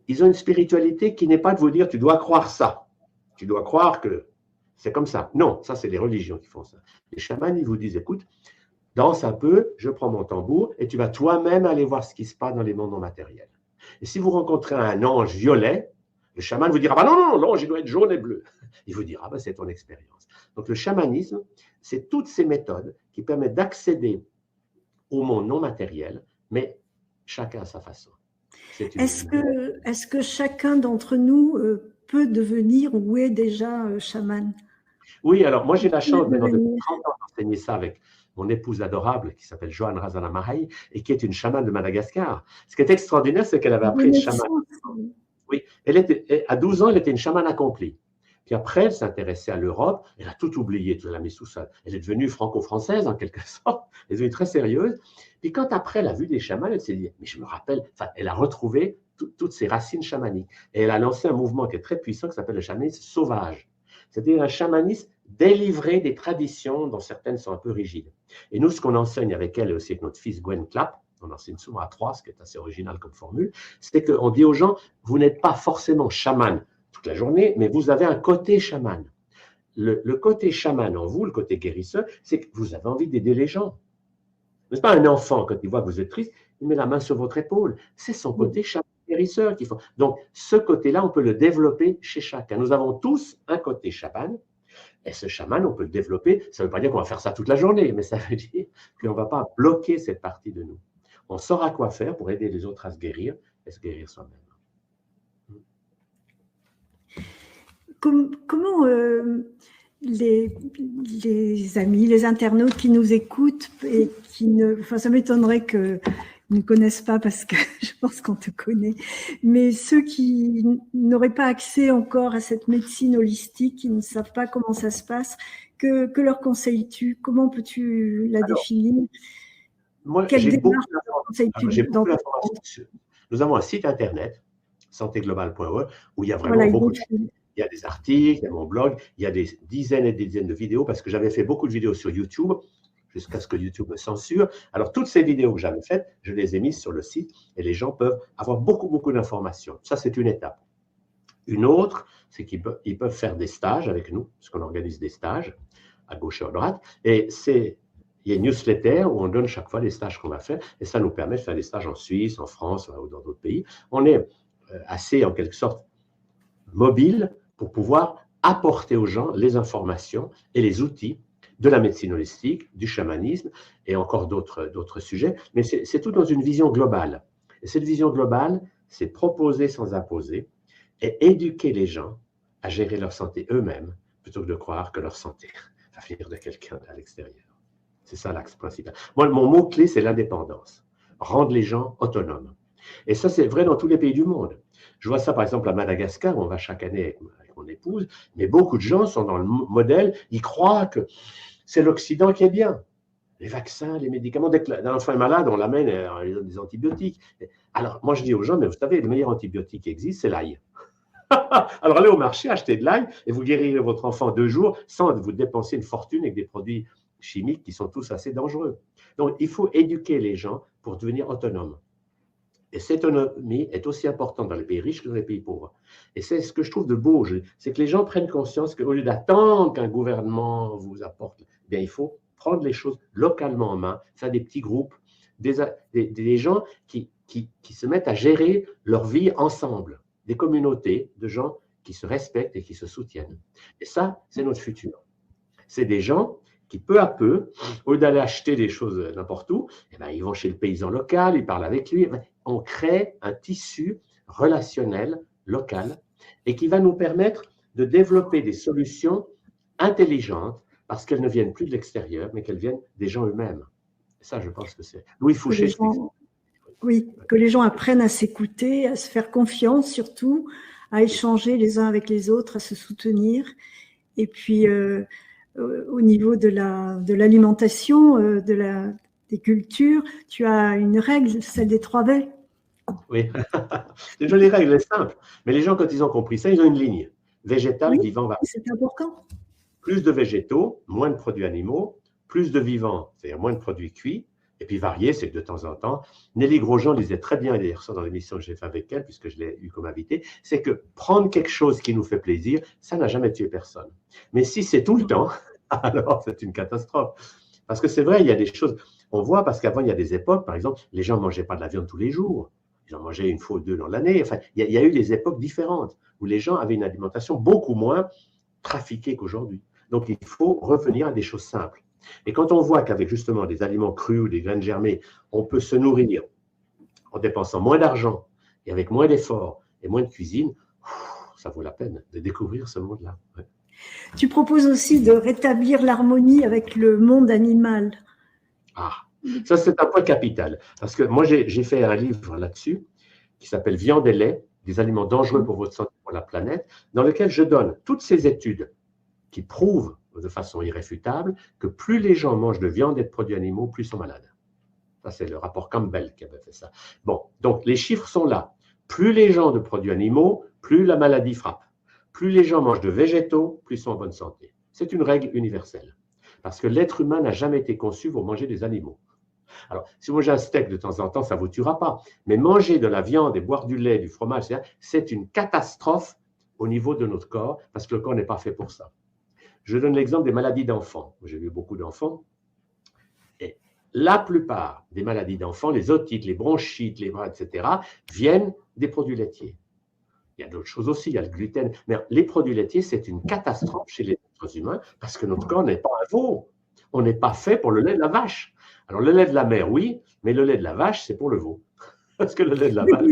ils ont une spiritualité qui n'est pas de vous dire tu dois croire ça, tu dois croire que c'est comme ça. Non, ça c'est les religions qui font ça. Les chamans, ils vous disent écoute, danse un peu, je prends mon tambour et tu vas toi-même aller voir ce qui se passe dans les mondes non matériels. Et si vous rencontrez un ange violet, le chaman vous dira bah non, l'ange il doit être jaune et bleu. Il vous dira c'est ton expérience. Donc le chamanisme, c'est toutes ces méthodes qui permettent d'accéder au monde non matériel, mais chacun à sa façon. Est-ce que chacun d'entre nous peut devenir ou est déjà chaman? Oui, alors moi j'ai la chance depuis 30 ans d'enseigner ça avec mon épouse adorable qui s'appelle Joanne Razana Mahay et qui est une chamane de Madagascar. Ce qui est extraordinaire, c'est qu'elle avait appris une chamane. Oui, à 12 ans, elle était une chamane accomplie. Puis après, elle s'intéressait à l'Europe, elle a tout oublié, tout la mis sous ça. Elle est devenue franco-française en quelque sorte, elle est devenue très sérieuse. Puis quand après elle a vu des chamans, elle s'est dit, mais je me rappelle, enfin, elle a retrouvé toutes ses racines chamaniques. Et elle a lancé un mouvement qui est très puissant qui s'appelle le chamanisme sauvage. C'est-à-dire un chamanisme délivré des traditions dont certaines sont un peu rigides. Et nous, ce qu'on enseigne avec elle et aussi avec notre fils Gwen Clapp, on enseigne souvent à 3, ce qui est assez original comme formule, c'est qu'on dit aux gens, vous n'êtes pas forcément chaman toute la journée, mais vous avez un côté chaman. Le côté chaman en vous, le côté guérisseur, c'est que vous avez envie d'aider les gens. N'est-ce pas un enfant, quand il voit que vous êtes triste, il met la main sur votre épaule. C'est son côté chaman guérisseur qu'il faut. Donc, ce côté-là, on peut le développer chez chacun. Nous avons tous un côté chaman, et ce chaman, on peut le développer. Ça ne veut pas dire qu'on va faire ça toute la journée, mais ça veut dire qu'on ne va pas bloquer cette partie de nous. On saura quoi faire pour aider les autres à se guérir et se guérir soi-même. Comment les amis, les internautes qui nous écoutent et qui ça m'étonnerait qu'ils ne connaissent pas parce que je pense qu'on te connaît, mais ceux qui n'auraient pas accès encore à cette médecine holistique, qui ne savent pas comment ça se passe, que leur conseilles-tu? Comment peux-tu la définir? Moi, Quelle j'ai beaucoup démarche conseilles-tu d'informations. Nous avons un site internet, santéglobale.org, où il y a vraiment voilà, beaucoup de choses. Il y a des articles, il y a mon blog, il y a des dizaines et des dizaines de vidéos, parce que j'avais fait beaucoup de vidéos sur YouTube, jusqu'à ce que YouTube me censure. Alors, toutes ces vidéos que j'avais faites, je les ai mises sur le site, et les gens peuvent avoir beaucoup d'informations. Ça, c'est une étape. Une autre, c'est qu'ils peuvent faire des stages avec nous, parce qu'on organise des stages, à gauche et à droite, et il y a une newsletter où on donne chaque fois les stages qu'on va faire, et ça nous permet de faire des stages en Suisse, en France ou dans d'autres pays. On est assez, en quelque sorte, mobile pour pouvoir apporter aux gens les informations et les outils de la médecine holistique, du chamanisme et encore d'autres sujets. Mais c'est tout dans une vision globale. Et cette vision globale, c'est proposer sans imposer et éduquer les gens à gérer leur santé eux-mêmes plutôt que de croire que leur santé va venir de quelqu'un à l'extérieur. C'est ça l'axe principal. Moi, mon mot-clé, c'est l'indépendance. Rendre les gens autonomes. Et ça, c'est vrai dans tous les pays du monde. Je vois ça, par exemple, à Madagascar, où on va chaque année avec mon épouse, mais beaucoup de gens sont dans le modèle, ils croient que c'est l'Occident qui est bien. Les vaccins, les médicaments, dès que l'enfant est malade, on l'amène, on lui donne des antibiotiques. Alors, moi, je dis aux gens, mais vous savez, le meilleur antibiotique qui existe, c'est l'ail. Alors, allez au marché, achetez de l'ail, et vous guérirez votre enfant 2 jours sans vous dépenser une fortune avec des produits chimiques qui sont tous assez dangereux. Donc, il faut éduquer les gens pour devenir autonomes. Et cette autonomie est aussi importante dans les pays riches que dans les pays pauvres. Et c'est ce que je trouve de beau, c'est que les gens prennent conscience qu'au lieu d'attendre qu'un gouvernement vous apporte, eh bien, il faut prendre les choses localement en main, faire des petits groupes, des gens qui se mettent à gérer leur vie ensemble, des communautés de gens qui se respectent et qui se soutiennent. Et ça, c'est notre futur. C'est des gens qui, peu à peu, au lieu d'aller acheter des choses n'importe où, eh bien, ils vont chez le paysan local, ils parlent avec lui. On crée un tissu relationnel local et qui va nous permettre de développer des solutions intelligentes parce qu'elles ne viennent plus de l'extérieur, mais qu'elles viennent des gens eux-mêmes. Ça, je pense que c'est… Louis Fouché, oui, que les gens apprennent à s'écouter, à se faire confiance surtout, à échanger les uns avec les autres, à se soutenir. Et puis, au niveau de l'alimentation, des cultures, tu as une règle, celle des 3 V. Oui, c'est une jolie règle, elle est simple. Mais les gens, quand ils ont compris ça, ils ont une ligne. Végétal, oui, vivant, varié. C'est important. Plus de végétaux, moins de produits animaux. Plus de vivants, c'est-à-dire moins de produits cuits. Et puis varié, c'est que de temps en temps, Nelly Grosjean disait très bien, d'ailleurs ça dans l'émission que j'ai fait avec elle, puisque je l'ai eu comme invité, c'est que prendre quelque chose qui nous fait plaisir, ça n'a jamais tué personne. Mais si c'est tout le temps, alors c'est une catastrophe. Parce que c'est vrai, il y a des choses, on voit, parce qu'avant, il y a des époques, par exemple, les gens ne mangeaient pas de la viande tous les jours. Ils en mangeaient 1 fois ou 2 dans l'année. Enfin, il y a eu des époques différentes où les gens avaient une alimentation beaucoup moins trafiquée qu'aujourd'hui. Donc, il faut revenir à des choses simples. Et quand on voit qu'avec justement des aliments crus ou des graines germées, on peut se nourrir en dépensant moins d'argent et avec moins d'efforts et moins de cuisine, ça vaut la peine de découvrir ce monde-là. Ouais. Tu proposes aussi de rétablir l'harmonie avec le monde animal. Ah, ça c'est un point capital. Parce que moi j'ai fait un livre là-dessus qui s'appelle Viande et lait, des aliments dangereux pour votre santé, pour la planète, dans lequel je donne toutes ces études qui prouvent de façon irréfutable que plus les gens mangent de viande et de produits animaux, plus ils sont malades. Ça, c'est le rapport Campbell qui avait fait ça. Bon, donc les chiffres sont là. Plus les gens de produits animaux, plus la maladie frappe. Plus les gens mangent de végétaux, plus ils sont en bonne santé. C'est une règle universelle. Parce que l'être humain n'a jamais été conçu pour manger des animaux. Alors, si vous mangez un steak de temps en temps, ça ne vous tuera pas. Mais manger de la viande et boire du lait, du fromage, c'est une catastrophe au niveau de notre corps, parce que le corps n'est pas fait pour ça. Je donne l'exemple des maladies d'enfants. J'ai vu beaucoup d'enfants. Et la plupart des maladies d'enfants, les otites, les bronchites, les bras, etc., viennent des produits laitiers. Il y a d'autres choses aussi, il y a le gluten. Mais les produits laitiers, c'est une catastrophe chez les êtres humains parce que notre corps n'est pas un veau. On n'est pas fait pour le lait de la vache. Alors, le lait de la mère, oui, mais le lait de la vache, c'est pour le veau. Parce que le lait de la vache,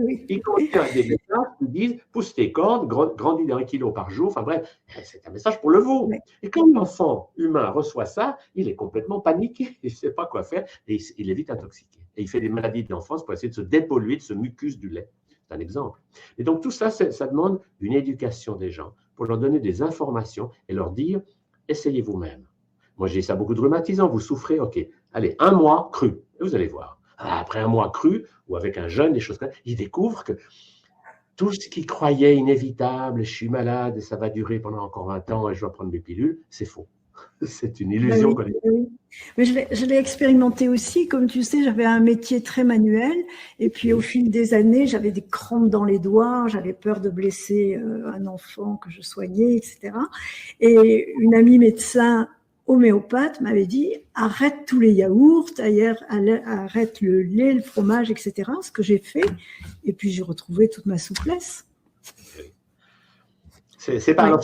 oui. Il contient des messages qui disent pousse tes cornes, grandis d'1 kilo par jour. Enfin bref, c'est un message pour le veau. Ouais. Et quand l'enfant humain reçoit ça, il est complètement paniqué. Il ne sait pas quoi faire et il est vite intoxiqué. Et il fait des maladies de l'enfance pour essayer de se dépolluer de ce mucus du lait. C'est un exemple. Et donc tout ça, ça demande une éducation des gens pour leur donner des informations et leur dire essayez vous-même. Moi, j'ai ça beaucoup de rhumatisants. Vous souffrez, ok. Allez, 1 mois cru. Et vous allez voir. Après 1 mois cru, ou avec un jeûne, des choses comme ça, ils découvrent que tout ce qu'ils croyaient inévitable, je suis malade et ça va durer pendant encore 20 ans et je dois prendre mes pilules, c'est faux. C'est une illusion Oui, collective. oui. Mais je l'ai expérimenté aussi. Comme tu sais, j'avais un métier très manuel. Et puis, au fil des années, j'avais des crampes dans les doigts. J'avais peur de blesser un enfant que je soignais, etc. Et une amie médecin homéopathe m'avait dit arrête tous les yaourts, arrête le lait, le fromage, etc. Ce que j'ai fait. Et puis, j'ai retrouvé toute ma souplesse. C'est ça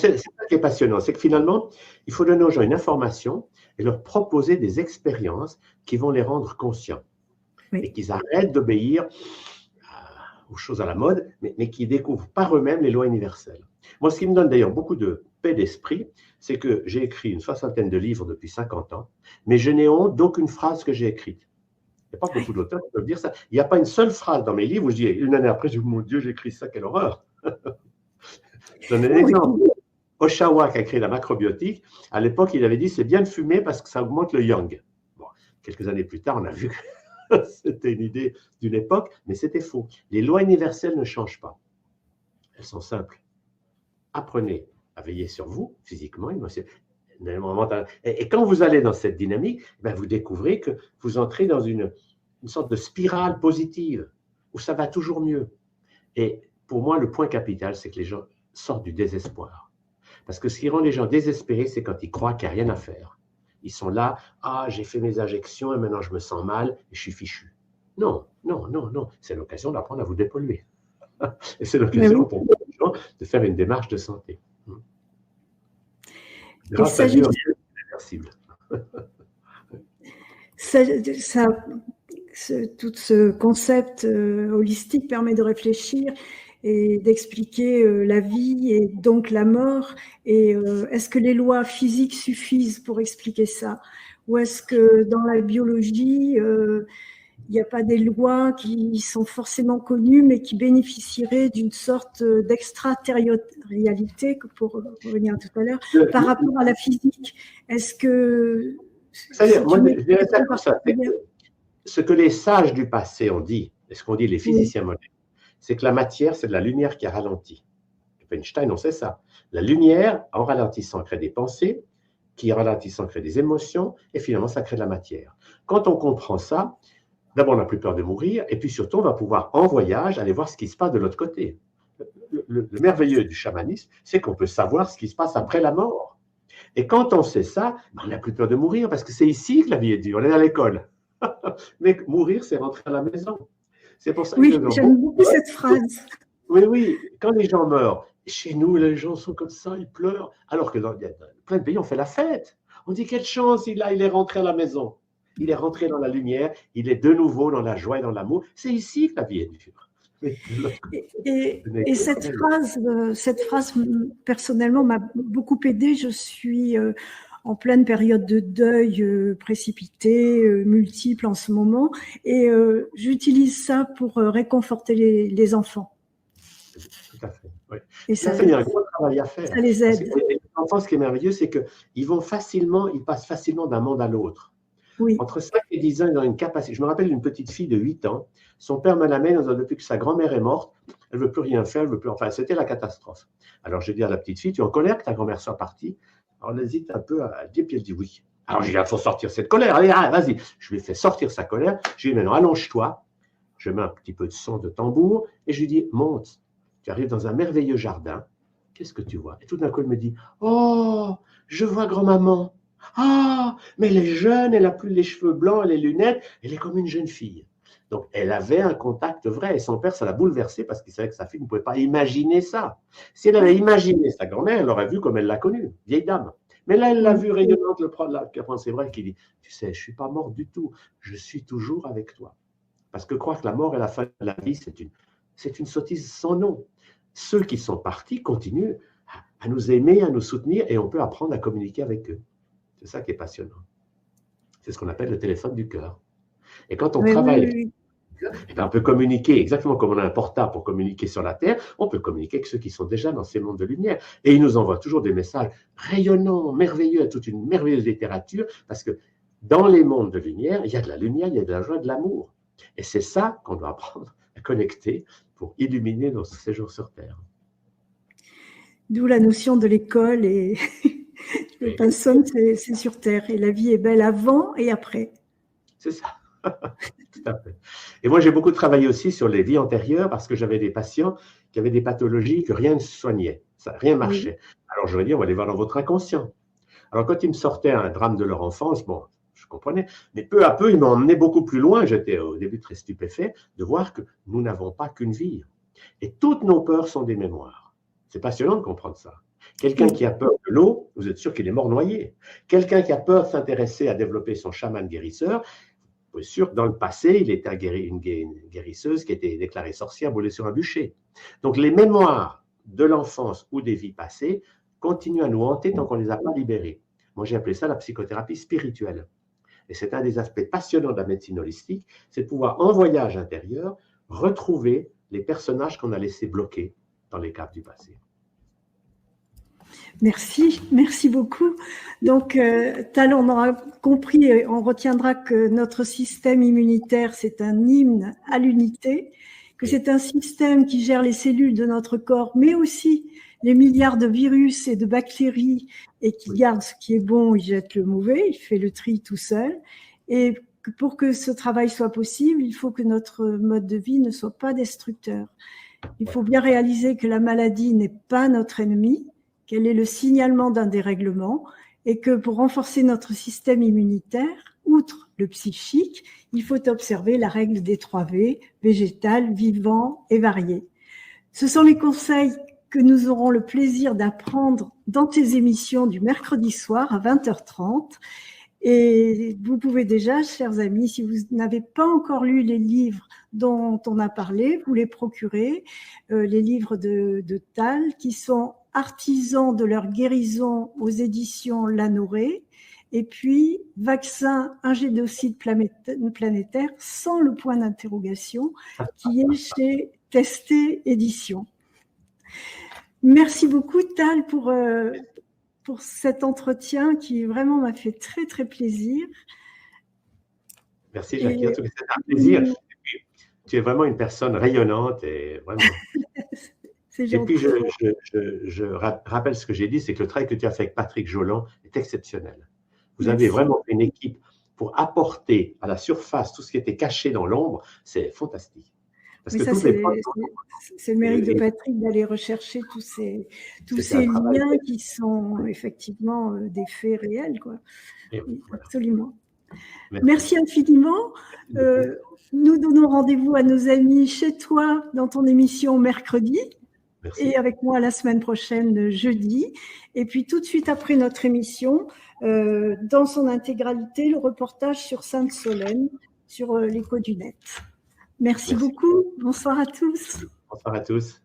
qui est passionnant, c'est que finalement, il faut donner aux gens une information et leur proposer des expériences qui vont les rendre conscients. Oui. Et qu'ils arrêtent d'obéir aux choses à la mode, mais qui découvrent par eux-mêmes les lois universelles. Moi, ce qui me donne d'ailleurs beaucoup de paix d'esprit, c'est que j'ai écrit une 60aine de livres depuis 50 ans, mais je n'ai honte d'aucune phrase que j'ai écrite. Il n'y a pas beaucoup d'auteurs qui peuvent dire ça. Il n'y a pas une seule phrase dans mes livres où je dis, une année après, je dis, mon Dieu, j'ai écrit ça, quelle horreur. Je donne un exemple. Oshawa, qui a créé la macrobiotique, à l'époque, il avait dit c'est bien de fumer parce que ça augmente le yang. Bon, quelques années plus tard, on a vu que c'était une idée d'une époque, mais c'était faux. Les lois universelles ne changent pas. Elles sont simples. Apprenez à veiller sur vous, physiquement, émotionnellement. Et quand vous allez dans cette dynamique, ben vous découvrez que vous entrez dans une sorte de spirale positive où ça va toujours mieux. Et pour moi, le point capital, c'est que les gens sortent du désespoir. Parce que ce qui rend les gens désespérés, c'est quand ils croient qu'il n'y a rien à faire. Ils sont là, j'ai fait mes injections et maintenant je me sens mal et je suis fichu. Non, non, non, non. C'est l'occasion d'apprendre à vous dépolluer. Et c'est l'occasion pour les gens de faire une démarche de santé. Grâce à Dieu, c'est irréversible. Tout ce concept holistique permet de réfléchir et d'expliquer la vie et donc la mort. Et est-ce que les lois physiques suffisent pour expliquer ça? Ou est-ce que dans la biologie, il n'y a pas des lois qui sont forcément connues, mais qui bénéficieraient d'une sorte d'extraterritorialité, pour revenir à tout à l'heure, par rapport à la physique? Est-ce que... C'est-à-dire, moi, je dirais ça comme ça. Ce que les sages du passé ont dit, et ce qu'ont dit les physiciens modernes, c'est que la matière, c'est de la lumière qui a ralenti. Einstein, on sait ça. La lumière, en ralentissant, crée des pensées, qui en ralentissant crée des émotions, et finalement, ça crée de la matière. Quand on comprend ça, d'abord, on n'a plus peur de mourir, et puis surtout, on va pouvoir, en voyage, aller voir ce qui se passe de l'autre côté. Le merveilleux du chamanisme, c'est qu'on peut savoir ce qui se passe après la mort. Et quand on sait ça, on n'a plus peur de mourir, parce que c'est ici que la vie est dure, on est à l'école. Mais mourir, c'est rentrer à la maison. C'est pour ça que j'aime beaucoup cette phrase. Oui, oui, quand les gens meurent, chez nous, les gens sont comme ça, ils pleurent, alors que dans plein de pays, on fait la fête. On dit quelle chance, il est rentré à la maison. Il est rentré dans la lumière, il est de nouveau dans la joie et dans l'amour. C'est ici que la vie est dure. Et cette phrase, personnellement, m'a beaucoup aidée. Je suis en pleine période de deuil précipité, multiple en ce moment, et j'utilise ça pour réconforter les enfants. Tout à fait, oui. Et ça, il y a un gros travail à faire. Ça les aide. Les enfants, ce qui est merveilleux, c'est qu'ils passent facilement d'un monde à l'autre. Oui. Entre 5 et 10 ans, ils ont une capacité. Je me rappelle d'une petite fille de 8 ans. Son père me l'amène depuis que sa grand-mère est morte. Elle ne veut plus rien faire. Enfin, c'était la catastrophe. Alors, j'ai dit à la petite fille, tu es en colère que ta grand-mère soit partie? Alors, elle hésite un peu à dire, puis elle dit oui. Alors, j'ai dit, il faut sortir cette colère. Allez, vas-y. Je lui ai fait sortir sa colère. Je lui ai dit, maintenant, allonge-toi. Je mets un petit peu de son de tambour et je lui dis, monte. Tu arrives dans un merveilleux jardin. Qu'est-ce que tu vois? Et tout d'un coup, elle me dit, oh, je vois grand-maman. Ah, mais elle est jeune, elle n'a plus les cheveux blancs et les lunettes, elle est comme une jeune fille. Donc, elle avait un contact vrai et son père, ça l'a bouleversée parce qu'il savait que sa fille ne pouvait pas imaginer ça. Si elle avait imaginé sa grand-mère, elle l'aurait vue comme elle l'a connue, vieille dame. Mais là, elle l'a vue rayonnante, c'est vrai qu'il dit, tu sais, je ne suis pas mort du tout, je suis toujours avec toi. Parce que croire que la mort est la fin de la vie, c'est une sottise sans nom. Ceux qui sont partis continuent à nous aimer, à nous soutenir, et on peut apprendre à communiquer avec eux. C'est ça qui est passionnant. C'est ce qu'on appelle le téléphone du cœur. Et quand on travaille, eh bien, on peut communiquer exactement comme on a un portable pour communiquer sur la Terre, on peut communiquer avec ceux qui sont déjà dans ces mondes de lumière. Et ils nous envoient toujours des messages rayonnants, merveilleux, toute une merveilleuse littérature, parce que dans les mondes de lumière, il y a de la lumière, il y a de la joie, de l'amour. Et c'est ça qu'on doit apprendre à connecter pour illuminer notre séjour sur Terre. D'où la notion de l'école et le pensum, c'est sur Terre. Et la vie est belle avant et après. C'est ça. Tout à fait. Et moi, j'ai beaucoup travaillé aussi sur les vies antérieures parce que j'avais des patients qui avaient des pathologies que rien ne soignait, ça, rien ne marchait. Oui. Alors, je leur ai dit, on va aller voir dans votre inconscient. Alors, quand ils me sortaient un drame de leur enfance, bon, je comprenais, mais peu à peu, ils m'ont emmené beaucoup plus loin. J'étais au début très stupéfait de voir que nous n'avons pas qu'une vie. Et toutes nos peurs sont des mémoires. C'est passionnant de comprendre ça. Quelqu'un qui a peur de l'eau, vous êtes sûr qu'il est mort noyé. Quelqu'un qui a peur de s'intéresser à développer son chaman guérisseur, vous êtes sûr que dans le passé, il était une guérisseuse qui était déclarée sorcière, brûlée sur un bûcher. Donc les mémoires de l'enfance ou des vies passées continuent à nous hanter tant qu'on ne les a pas libérées. Moi, j'ai appelé ça la psychothérapie spirituelle. Et c'est un des aspects passionnants de la médecine holistique, c'est de pouvoir, en voyage intérieur, retrouver les personnages qu'on a laissés bloqués dans les caves du passé. Merci, merci beaucoup. Donc, Tal, on aura compris et on retiendra que notre système immunitaire, c'est un hymne à l'unité, que c'est un système qui gère les cellules de notre corps, mais aussi les milliards de virus et de bactéries, et qui garde ce qui est bon, il jette le mauvais, il fait le tri tout seul. Et pour que ce travail soit possible, il faut que notre mode de vie ne soit pas destructeur. Il faut bien réaliser que la maladie n'est pas notre ennemi, qu'elle est le signalement d'un dérèglement, et que pour renforcer notre système immunitaire, outre le psychique, il faut observer la règle des 3V, végétal, vivant et varié. Ce sont les conseils que nous aurons le plaisir d'apprendre dans ces émissions du mercredi soir à 20h30. Et vous pouvez déjà, chers amis, si vous n'avez pas encore lu les livres dont on a parlé, vous les procurer, les livres de Tal, qui sont artisans de leur guérison aux éditions Lanoré, et puis Vaccin, un génocide planétaire, sans le point d'interrogation, qui est chez Testé Éditions. Merci beaucoup, Tal, pour cet entretien qui vraiment m'a fait très, très plaisir. Merci, Jackie. En tout cas, c'est un plaisir. Tu es vraiment une personne rayonnante et vraiment. Et puis, je rappelle ce que j'ai dit, c'est que le travail que tu as fait avec Patrick Jolan est exceptionnel. Vous avez vraiment une équipe pour apporter à la surface tout ce qui était caché dans l'ombre. C'est fantastique. Parce que c'est le mérite de Patrick d'aller rechercher tous ces liens qui sont effectivement des faits réels, quoi. Oui, absolument. Merci infiniment. Nous donnons rendez-vous à nos amis chez toi dans ton émission mercredi. Merci. Et avec moi la semaine prochaine, jeudi. Et puis tout de suite après notre émission, dans son intégralité, le reportage sur Sainte-Solène, sur l'écho du net. Merci beaucoup. Bonsoir à tous. Bonsoir à tous.